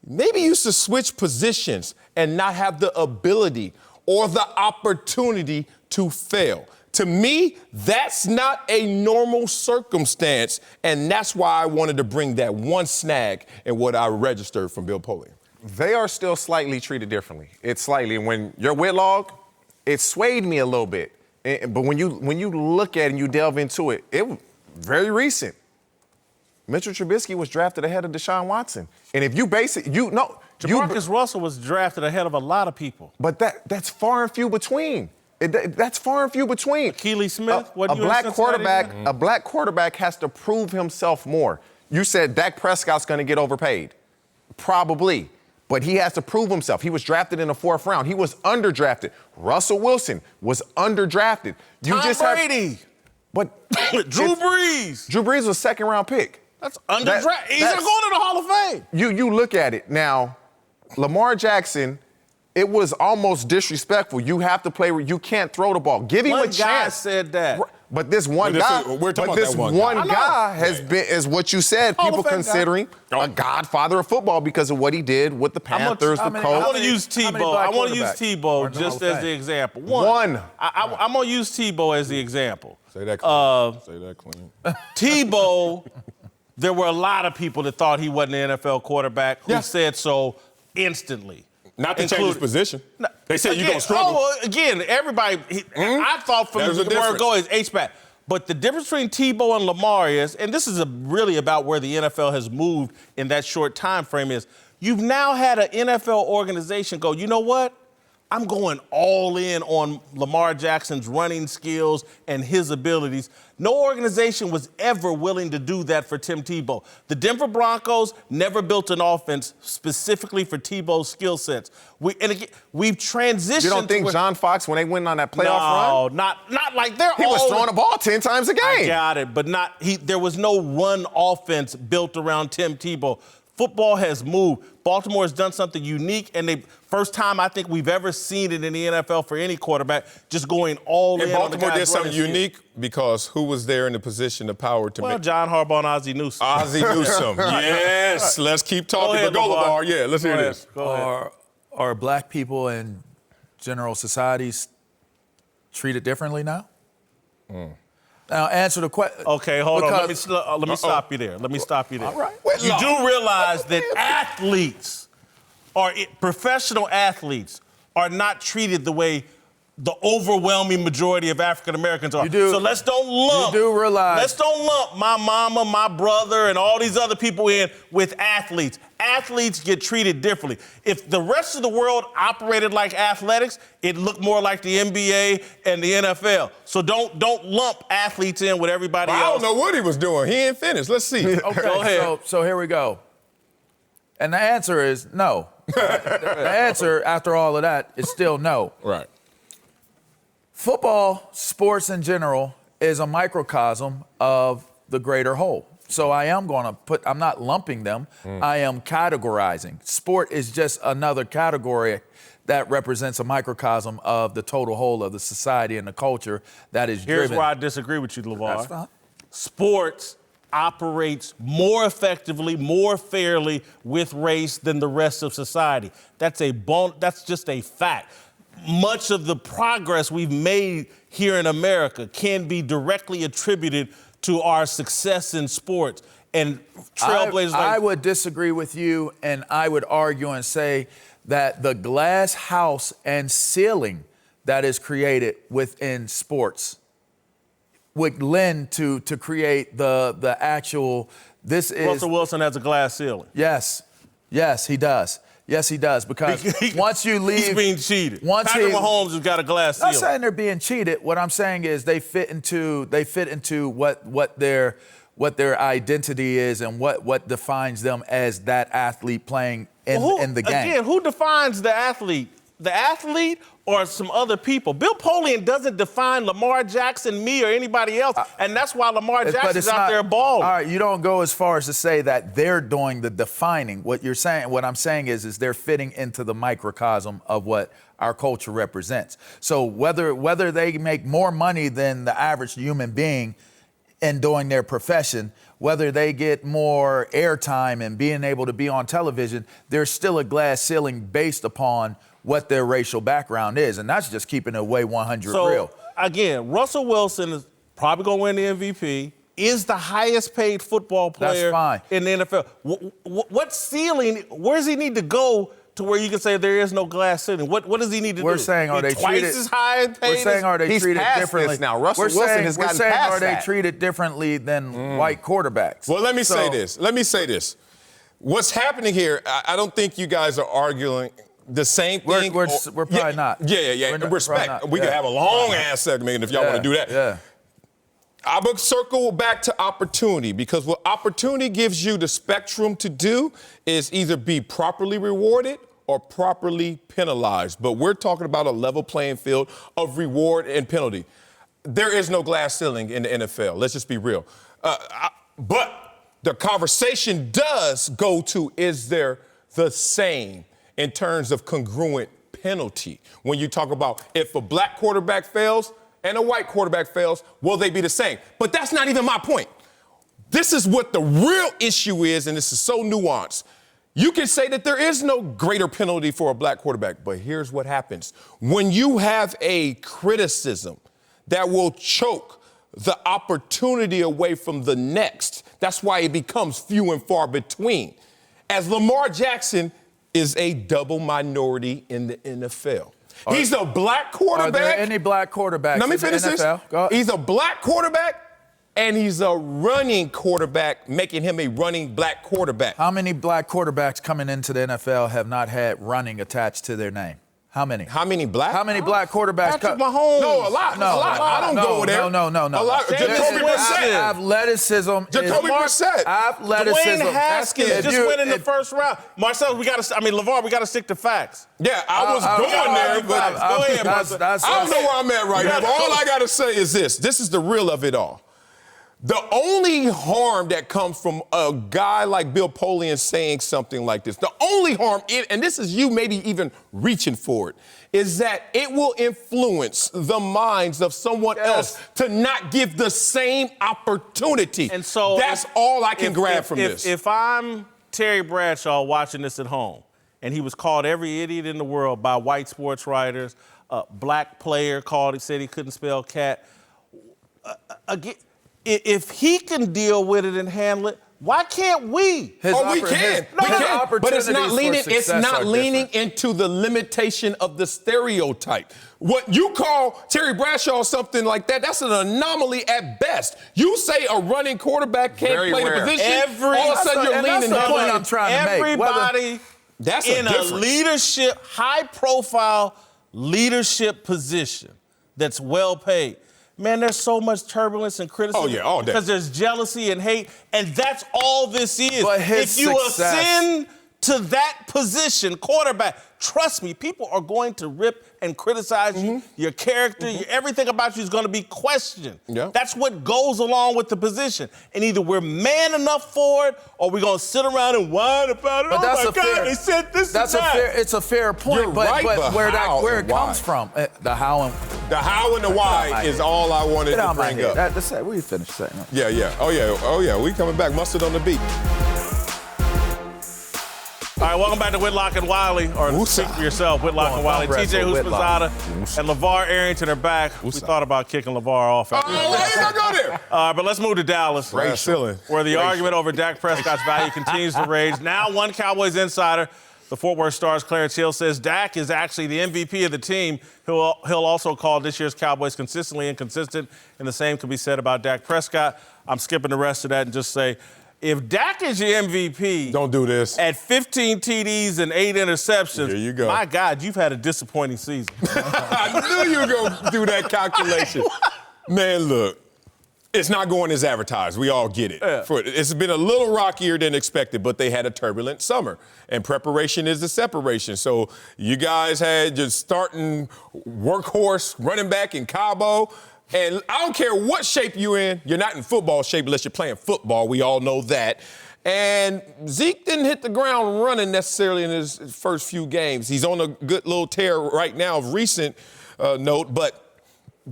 Speaker 3: maybe you should switch positions and not have the ability or the opportunity to fail. To me, that's not a normal circumstance, and that's why I wanted to bring that one snag in what I registered from Bill Polian.
Speaker 8: They are still slightly treated differently. It's slightly. When you're Whitlock, it swayed me a little bit. But when you look at it and you delve into it, it was very recent. Mitchell Trubisky was drafted ahead of Deshaun Watson. And if you base it,
Speaker 2: Jamarcus Russell was drafted ahead of a lot of people.
Speaker 8: But that's far and few between. That's far and few between.
Speaker 2: Keely Smith,
Speaker 8: a black quarterback has to prove himself more. You said Dak Prescott's going to get overpaid. Probably. But he has to prove himself. He was drafted in the 4th round. He was underdrafted. Russell Wilson was underdrafted.
Speaker 2: Tom Brady.
Speaker 8: But
Speaker 2: Drew Brees.
Speaker 8: Drew Brees was a 2nd-round pick.
Speaker 2: That's underdrafted. He's going to the Hall of Fame.
Speaker 8: You look at it now. Lamar Jackson, it was almost disrespectful. You have to play where you can't throw the ball. Give him a chance.
Speaker 2: One guy said that.
Speaker 8: But this one guy, is what you said, people considering a godfather of football because of what he did with the Panthers, the Colts.
Speaker 2: I want to use Tebow just as the example. One. I'm going to use Tebow as the example.
Speaker 3: Say that clean. Say that clean.
Speaker 2: Tebow, there were a lot of people that thought he wasn't an NFL quarterback who said so instantly.
Speaker 3: Not to change his position. They said you're going to struggle.
Speaker 2: Everybody, I thought from the word go is H-back. But the difference between Tebow and Lamar is, and this is really about where the NFL has moved in that short time frame, is you've now had an NFL organization go, you know what? I'm going all in on Lamar Jackson's running skills and his abilities. No organization was ever willing to do that for Tim Tebow. The Denver Broncos never built an offense specifically for Tebow's skill sets. We've transitioned. You
Speaker 8: don't think John Fox, when they went on that playoff run?
Speaker 2: No, not like they're
Speaker 8: He was throwing the ball 10 times a game.
Speaker 2: I got it, but there was no run offense built around Tim Tebow. Football has moved. Baltimore has done something unique, and first time I think we've ever seen it in the NFL for any quarterback, just going all in on the guys.
Speaker 3: Baltimore did something unique because who was there in the position of power to make?
Speaker 2: John Harbaugh and Ozzie Newsome.
Speaker 3: Ozzie Newsome. Yes. Let's keep talking. Go Lamar. Yeah, let's hear this.
Speaker 5: Are black people in general societies treated differently now? Now, answer the question.
Speaker 2: Okay, hold on. Let me stop you there. All right. You do realize that athletes, professional athletes, are not treated the way the overwhelming majority of African Americans are.
Speaker 5: You do.
Speaker 2: So let's don't lump.
Speaker 5: You do realize.
Speaker 2: Let's don't lump my mama, my brother, and all these other people in with athletes. Athletes get treated differently. If the rest of the world operated like athletics, it looked more like the NBA and the NFL. So don't lump athletes in with everybody else.
Speaker 3: I don't know what he was doing. He ain't finished. Let's see.
Speaker 5: Okay,
Speaker 2: Go ahead.
Speaker 5: So here we go. And the answer is no. The answer after all of that is still no.
Speaker 3: Right.
Speaker 5: Football, sports in general, is a microcosm of the greater whole. So I am going to I'm not lumping them, I am categorizing. Sport is just another category that represents a microcosm of the total whole of the society and the culture that is
Speaker 2: Here's
Speaker 5: driven.
Speaker 2: where I disagree with you, LeVar.
Speaker 5: That's fine.
Speaker 2: Sports operates more effectively, more fairly with race than the rest of society. That's just a fact. Much of the progress we've made here in America can be directly attributed to our success in sports. And trailblazers
Speaker 5: I would disagree with you, and I would argue and say that the glass house and ceiling that is created within sports would lend to create the actual. This is
Speaker 2: Russell Wilson has a glass ceiling.
Speaker 5: Yes, he does. Yes, he does. Because once you leave,
Speaker 2: he's being cheated. Patrick Mahomes has got a glass ceiling.
Speaker 5: I'm not saying they're being cheated. What I'm saying is they fit into what their identity is and what defines them as that athlete playing in the game.
Speaker 2: Again, who defines the athlete? The athlete or some other people? Bill Polian doesn't define Lamar Jackson, me, or anybody else, and that's why Lamar Jackson's out there balling.
Speaker 5: All right, you don't go as far as to say that they're doing the defining. What I'm saying is they're fitting into the microcosm of what our culture represents. So whether they make more money than the average human being in doing their profession, whether they get more airtime and being able to be on television, there's still a glass ceiling based upon what their racial background is. And that's just keeping it way 100 real.
Speaker 2: Again, Russell Wilson is probably going to win the MVP, is the highest paid football player in the NFL. What ceiling, where does he need to go to where you can say there is no glass ceiling? What does he need to do?
Speaker 5: We're saying are they
Speaker 2: twice
Speaker 5: treated,
Speaker 2: as high paid?
Speaker 5: We're saying are they
Speaker 8: He's
Speaker 5: treated
Speaker 8: past
Speaker 5: differently
Speaker 8: this now. Russell Wilson has gotten
Speaker 5: We're saying
Speaker 8: past
Speaker 5: are they
Speaker 8: that.
Speaker 5: treated differently than white quarterbacks?
Speaker 3: Well, let me say this. What's happening here, I don't think you guys are arguing the same thing.
Speaker 5: We're probably not.
Speaker 3: Yeah. Respect. We could have a long-ass segment if y'all want to do that.
Speaker 5: Yeah.
Speaker 3: I'm going to circle back to opportunity, because what opportunity gives you the spectrum to do is either be properly rewarded or properly penalized. But we're talking about a level playing field of reward and penalty. There is no glass ceiling in the NFL. Let's just be real. But the conversation does go to, is there the same in terms of congruent penalty? When you talk about if a black quarterback fails and a white quarterback fails, will they be the same? But that's not even my point. This is what the real issue is, and this is so nuanced. You can say that there is no greater penalty for a black quarterback, but here's what happens. When you have a criticism that will choke the opportunity away from the next, that's why it becomes few and far between. As Lamar Jackson is a double minority in the NFL. He's a black quarterback.
Speaker 5: Are there any black quarterbacks
Speaker 3: Let me
Speaker 5: in the
Speaker 3: finish this.
Speaker 5: NFL?
Speaker 3: He's a black quarterback, and he's a running quarterback, making him a running black quarterback.
Speaker 5: How many black quarterbacks coming into the NFL have not had running attached to their name? How many?
Speaker 3: How many black?
Speaker 5: How many black quarterbacks?
Speaker 2: Patrick Mahomes.
Speaker 3: No, a lot. I don't go there.
Speaker 5: No.
Speaker 3: A lot. Jacoby Brissett.
Speaker 5: Athleticism.
Speaker 3: Jacoby Brissett.
Speaker 5: Athleticism.
Speaker 2: Dwayne Haskins just went in the first round. Marcel, LeVar, we got to stick to facts.
Speaker 3: Yeah, I was going there, but
Speaker 2: go ahead, Marcel.
Speaker 3: I don't know where I'm at right now, but all I got to say is this. This is the real of it all. The only harm that comes from a guy like Bill Polian saying something like this, the only harm, and this is you maybe even reaching for it, is that it will influence the minds of someone else to not give the same opportunity.
Speaker 2: And so
Speaker 3: that's all I can grab from this.
Speaker 2: If I'm Terry Bradshaw watching this at home, and he was called every idiot in the world by white sports writers, a black player said he couldn't spell cat, again, if he can deal with it and handle it, Why can't we?
Speaker 3: We can. But it's not leaning. It's not leaning into the limitation of the stereotype. What you call Terry Bradshaw something like that, that's an anomaly at best. You say a running quarterback can't play the position, all of a sudden you're leaning.
Speaker 5: That's the point I'm trying to make.
Speaker 2: Everybody in a leadership, high-profile leadership position that's well paid. Man, there's so much turbulence and criticism.
Speaker 3: Oh, yeah, all day.
Speaker 2: Because there's jealousy and hate, and that's all this is.
Speaker 5: But his
Speaker 2: if you
Speaker 5: success,
Speaker 2: ascend to that position, quarterback, trust me, people are going to rip and criticize you. Your character, everything about you is going to be questioned.
Speaker 3: Yeah.
Speaker 2: That's what goes along with the position. And either we're man enough for it, or we're going to sit around and whine about it.
Speaker 5: But that's
Speaker 2: my
Speaker 5: a
Speaker 2: God,
Speaker 5: fair,
Speaker 2: they said this
Speaker 5: that's
Speaker 2: and
Speaker 5: a
Speaker 2: that.
Speaker 5: fair. It's a fair point.
Speaker 3: You're
Speaker 5: but
Speaker 3: right, but
Speaker 5: where it
Speaker 3: why?
Speaker 5: comes from, the how and
Speaker 3: The how and the why is all I wanted to bring up.
Speaker 5: We finished saying that.
Speaker 3: Yeah. Oh yeah. We coming back. Mustard on the beat.
Speaker 2: All right, welcome back to Whitlock and Wiley, or speak for yourself, Whitlock and Wiley. TJ Houshmandzadeh and LeVar Arrington are back. We thought about kicking LeVar off.
Speaker 3: Why you gonna go there?
Speaker 2: But let's move to Dallas, where the argument over Dak Prescott's value continues to rage. Now, one Cowboys insider, the Fort Worth Star's Clarence Hill, says Dak is actually the MVP of the team. He'll also call this year's Cowboys consistently inconsistent, and the same can be said about Dak Prescott. I'm skipping the rest of that and just say, if Dak is your MVP,
Speaker 3: don't do this.
Speaker 2: At 15 TDs and 8 interceptions,
Speaker 3: here you go.
Speaker 2: My God, you've had a disappointing season.
Speaker 3: I knew you were going to do that calculation. Man, look, it's not going as advertised. We all get it.
Speaker 2: Yeah.
Speaker 3: It's been a little rockier than expected, but they had a turbulent summer, and preparation is the separation. So you guys had your starting workhorse running back in Cabo. And I don't care what shape you're in, you're not in football shape unless you're playing football. We all know that. And Zeke didn't hit the ground running necessarily in his first few games. He's on a good little tear right now of recent note, but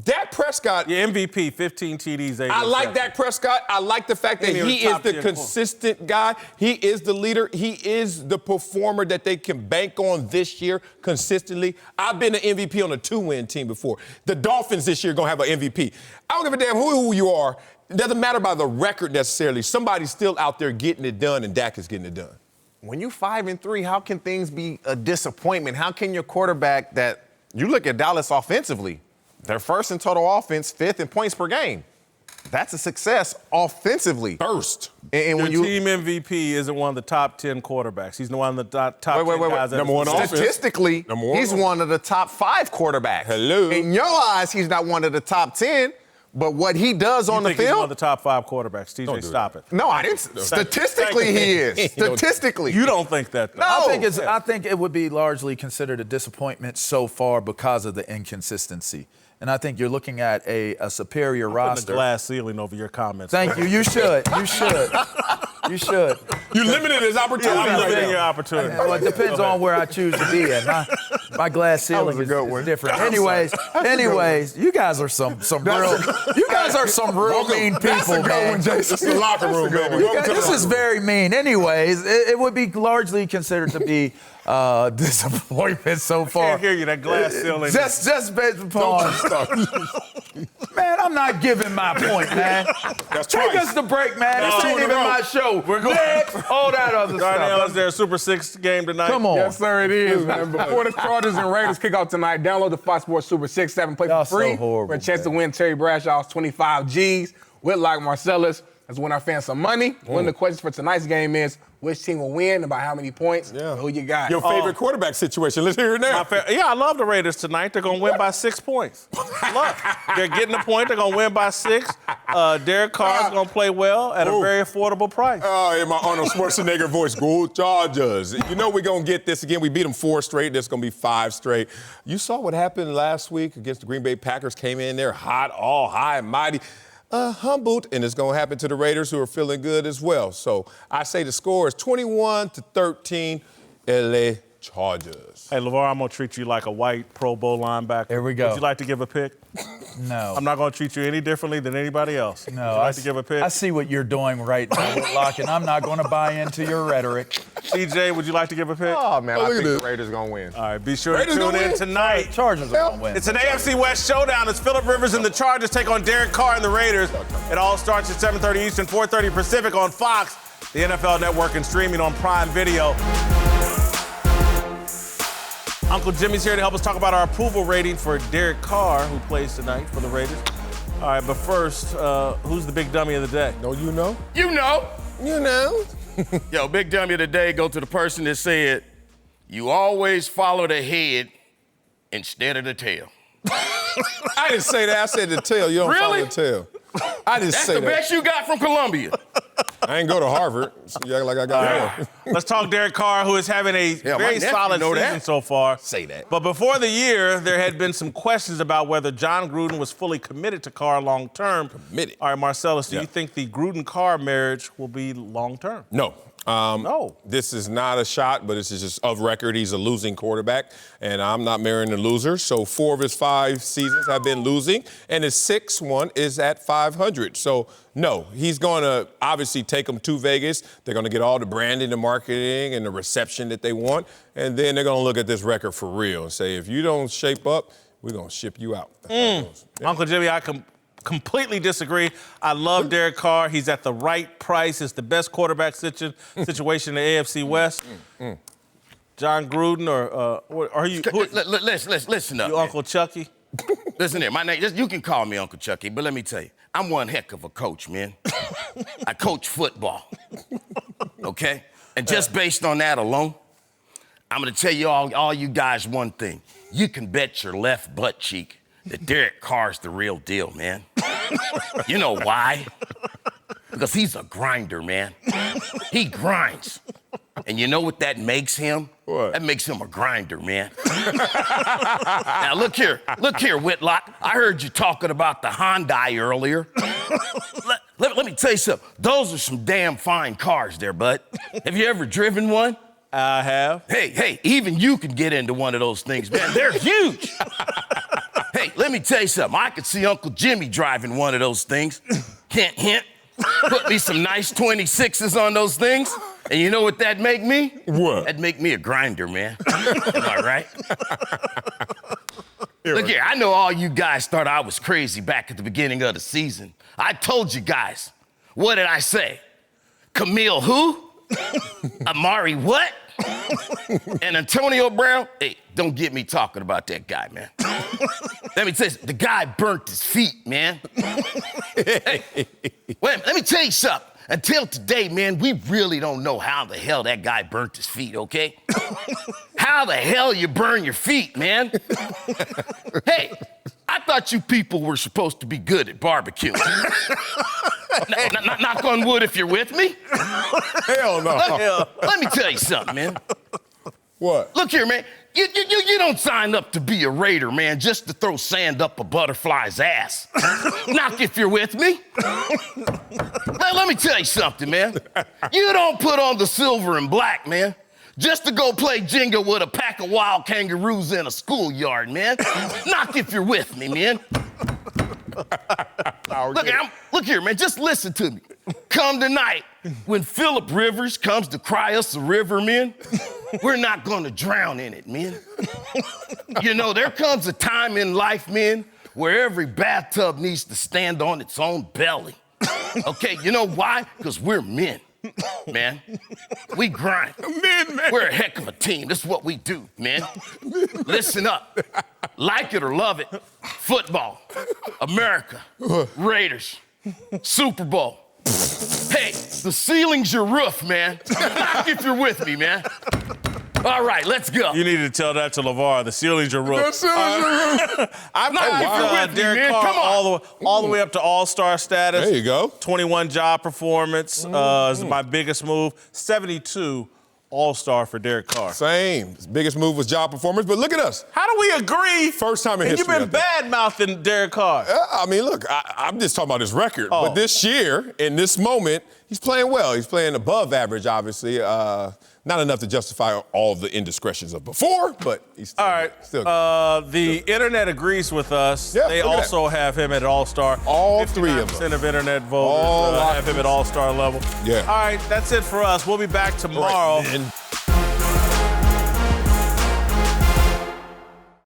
Speaker 3: Dak Prescott.
Speaker 2: Your MVP, 15 TDs, 8
Speaker 3: I like Dak Prescott. I like the fact that he is the consistent guy. He is the leader. He is the performer that they can bank on this year consistently. I've been an MVP on a 2-win team before. The Dolphins this year are going to have an MVP. I don't give a damn who you are. It doesn't matter by the record necessarily. Somebody's still out there getting it done, and Dak is getting it done.
Speaker 8: When you 5-3, how can things be a disappointment? How can your quarterback that you look at Dallas offensively? They're first in total offense, 5th in points per game. That's a success offensively.
Speaker 3: First.
Speaker 2: And when team MVP isn't one of the top 10 quarterbacks. He's one of the top 10 guys.
Speaker 3: Number one offense.
Speaker 8: Statistically, he's one of the top 5 quarterbacks.
Speaker 3: Hello.
Speaker 8: In your eyes, he's not one of the top 10. But what he does on the field.
Speaker 2: He's one of the top 5 quarterbacks. TJ, stop it.
Speaker 8: No, I didn't. Statistically, he is. Statistically.
Speaker 2: You don't think that, though.
Speaker 8: No.
Speaker 5: I think it would be largely considered a disappointment so far because of the inconsistency. And I think you're looking at a superior roster.
Speaker 2: A glass ceiling over your comments.
Speaker 5: Thank you. You should. You should. You should.
Speaker 3: You limited his opportunity.
Speaker 2: I'm limiting your opportunity.
Speaker 5: Well, it depends on where I choose to be at. My glass ceiling is different. Anyways, you guys are some real mean people, man.
Speaker 3: This is the locker room, baby.
Speaker 5: This is very mean. Anyways, it would be largely considered to be disappointment so far.
Speaker 2: I can't hear you. That glass ceiling.
Speaker 5: Just based upon. Man, I'm not giving my point, man. Take us to break, man. This ain't even my show. We're going. All that other
Speaker 2: Darnell,
Speaker 5: stuff.
Speaker 2: is there a Super 6 game tonight?
Speaker 5: Come on.
Speaker 7: Yes, sir, it is, man. Before the Chargers and Raiders kick off tonight, download the Fox Sports Super 6-7. Play for free for a chance to win Terry Bradshaw's 25 G's. Whitlock Marcellus has won our fans some money. One of the questions for tonight's game is, which team will win and by how many points?
Speaker 3: Yeah.
Speaker 7: Who you got?
Speaker 3: Your favorite quarterback situation. Let's hear it now.
Speaker 2: I love the Raiders tonight. They're going to win by 6 points. Look, they're getting a point. They're going to win by 6. Derek Carr is going to play well at a very affordable price.
Speaker 3: Oh, in my Arnold Schwarzenegger voice, go Chargers. You know we're going to get this again. We beat them 4 straight. There's going to be 5 straight. You saw what happened last week against the Green Bay Packers. Came in there hot, all high and mighty. Humbled, and it's going to happen to the Raiders, who are feeling good as well. So I say the score is 21-13, LA Chargers.
Speaker 2: Hey, LeVar, I'm going to treat you like a white Pro Bowl linebacker.
Speaker 5: Here we go.
Speaker 2: Would you like to give a pick?
Speaker 5: No.
Speaker 2: I'm not going to treat you any differently than anybody else.
Speaker 5: No.
Speaker 2: Would you like to give a pick?
Speaker 5: I see what you're doing right now, Whitlock, and I'm not going to buy into your rhetoric.
Speaker 2: TJ, would you like to give a pick?
Speaker 8: Oh, man, I think the Raiders going to win.
Speaker 2: All right, be sure to tune in tonight.
Speaker 5: Chargers are going to win.
Speaker 2: It's an AFC West showdown as Phillip Rivers and the Chargers take on Derek Carr and the Raiders. It all starts at 7:30 Eastern, 4:30 Pacific on Fox. the NFL Network, and streaming on Prime Video. Uncle Jimmy's here to help us talk about our approval rating for Derek Carr, who plays tonight for the Raiders. All right, but first, who's the big dummy of the day?
Speaker 3: No, you know?
Speaker 1: You know.
Speaker 3: You know.
Speaker 1: Yo, big dummy of the day go to the person that said, you always follow the head instead of the tail.
Speaker 3: I didn't say that. I said the tail. You don't follow the tail. I didn't say that.
Speaker 1: That's the best you got from Columbia.
Speaker 3: I ain't go to Harvard. So you act like I got more.
Speaker 2: Let's talk Derek Carr, who is having a very solid season so far.
Speaker 1: Say that.
Speaker 2: But before the year, there had been some questions about whether John Gruden was fully committed to Carr long term.
Speaker 3: Committed.
Speaker 2: All right, Marcellus, do you think the Gruden-Carr marriage will be long term?
Speaker 3: No.
Speaker 2: No.
Speaker 3: This is not a shot, but this is just of record. He's a losing quarterback, and I'm not marrying a loser. So 4 of his 5 seasons have been losing, and his 6th one is at 500. So no, he's going to obviously take them to Vegas. They're going to get all the branding, the marketing, and the reception that they want, and then they're going to look at this record for real and say, if you don't shape up, we're going to ship you out. That's how it goes. Yeah.
Speaker 2: Uncle Jimmy, I completely disagree. I love Derek Carr. He's at the right price. It's the best quarterback situation in the AFC West. John Gruden or are you?
Speaker 1: Listen up,
Speaker 2: you Uncle Chucky?
Speaker 1: Listen here, my name. You can call me Uncle Chucky, but let me tell you, I'm one heck of a coach, man. I coach football. Okay, and just based on that alone, I'm gonna tell you all you guys one thing. You can bet your left butt cheek that Derek Carr's the real deal, man. You know why? Because he's a grinder, man. He grinds. And you know what that makes him?
Speaker 3: What?
Speaker 1: That makes him a grinder, man. Now, look here, Whitlock. I heard you talking about the Hyundai earlier. Let me tell you something. Those are some damn fine cars there, bud. Have you ever driven one?
Speaker 2: I have.
Speaker 1: Hey, even you can get into one of those things, man. They're huge. Hey, let me tell you something. I could see Uncle Jimmy driving one of those things. Hint, hint. Put me some nice 26s on those things. And you know what that'd make me?
Speaker 3: What?
Speaker 1: That'd make me a grinder, man. Am I right? Look here, I know all you guys thought I was crazy back at the beginning of the season. I told you guys. What did I say? Camille who? Amari what? And Antonio Brown? Hey, don't get me talking about that guy, man. Let me tell you, the guy burnt his feet, man. Hey, wait, let me tell you something. Until today, man, we really don't know how the hell that guy burnt his feet, okay? How the hell you burn your feet, man? Hey, I thought you people were supposed to be good at barbecuing. Knock on wood if you're with me.
Speaker 3: Hell no.
Speaker 1: Let me tell you something, man.
Speaker 3: What?
Speaker 1: Look here, man. You don't sign up to be a Raider, man, just to throw sand up a butterfly's ass. Knock if you're with me. Let me tell you something, man. You don't put on the silver and black, man, just to go play Jenga with a pack of wild kangaroos in a schoolyard, man. Knock if you're with me, man. Look here, man, just listen to me. Come tonight, when Phillip Rivers comes to cry us a river, man, we're not gonna drown in it, man. You know, there comes a time in life, man, where every bathtub needs to stand on its own belly. Okay, you know why? Because we're men, man. We grind.
Speaker 3: Men, man.
Speaker 1: We're a heck of a team. This is what we do, man. Listen up. Like it or love it, football, America, Raiders, Super Bowl. Hey, the ceiling's your roof, man. Knock if you're with me, man. All right, let's go.
Speaker 2: You need to tell that to LeVar. The ceiling's your roof.
Speaker 3: The ceiling's your roof.
Speaker 2: I've
Speaker 1: Wow.
Speaker 2: Derek Carr
Speaker 1: Come on.
Speaker 2: all the way up to all-star status.
Speaker 3: There you go.
Speaker 2: 21 job performance is my biggest move. 72 all-star for Derek Carr.
Speaker 3: Same. His biggest move was job performance, but look at us.
Speaker 2: How do we agree?
Speaker 3: First time in
Speaker 2: and
Speaker 3: history.
Speaker 2: You've been bad-mouthing Derek Carr.
Speaker 3: I mean, look, I'm just talking about his record. But this year, in this moment, he's playing well. He's playing above average, obviously. Not enough to justify all the indiscretions of before, but he's still
Speaker 2: all right.
Speaker 3: Still good.
Speaker 2: The internet agrees with us.
Speaker 3: Yeah,
Speaker 2: they
Speaker 3: look at
Speaker 2: also have him at all-star.
Speaker 3: All 3 of them.
Speaker 2: 59% of internet voters have him at all-star level.
Speaker 3: Yeah.
Speaker 2: All right, that's it for us. We'll be back tomorrow.
Speaker 3: Right,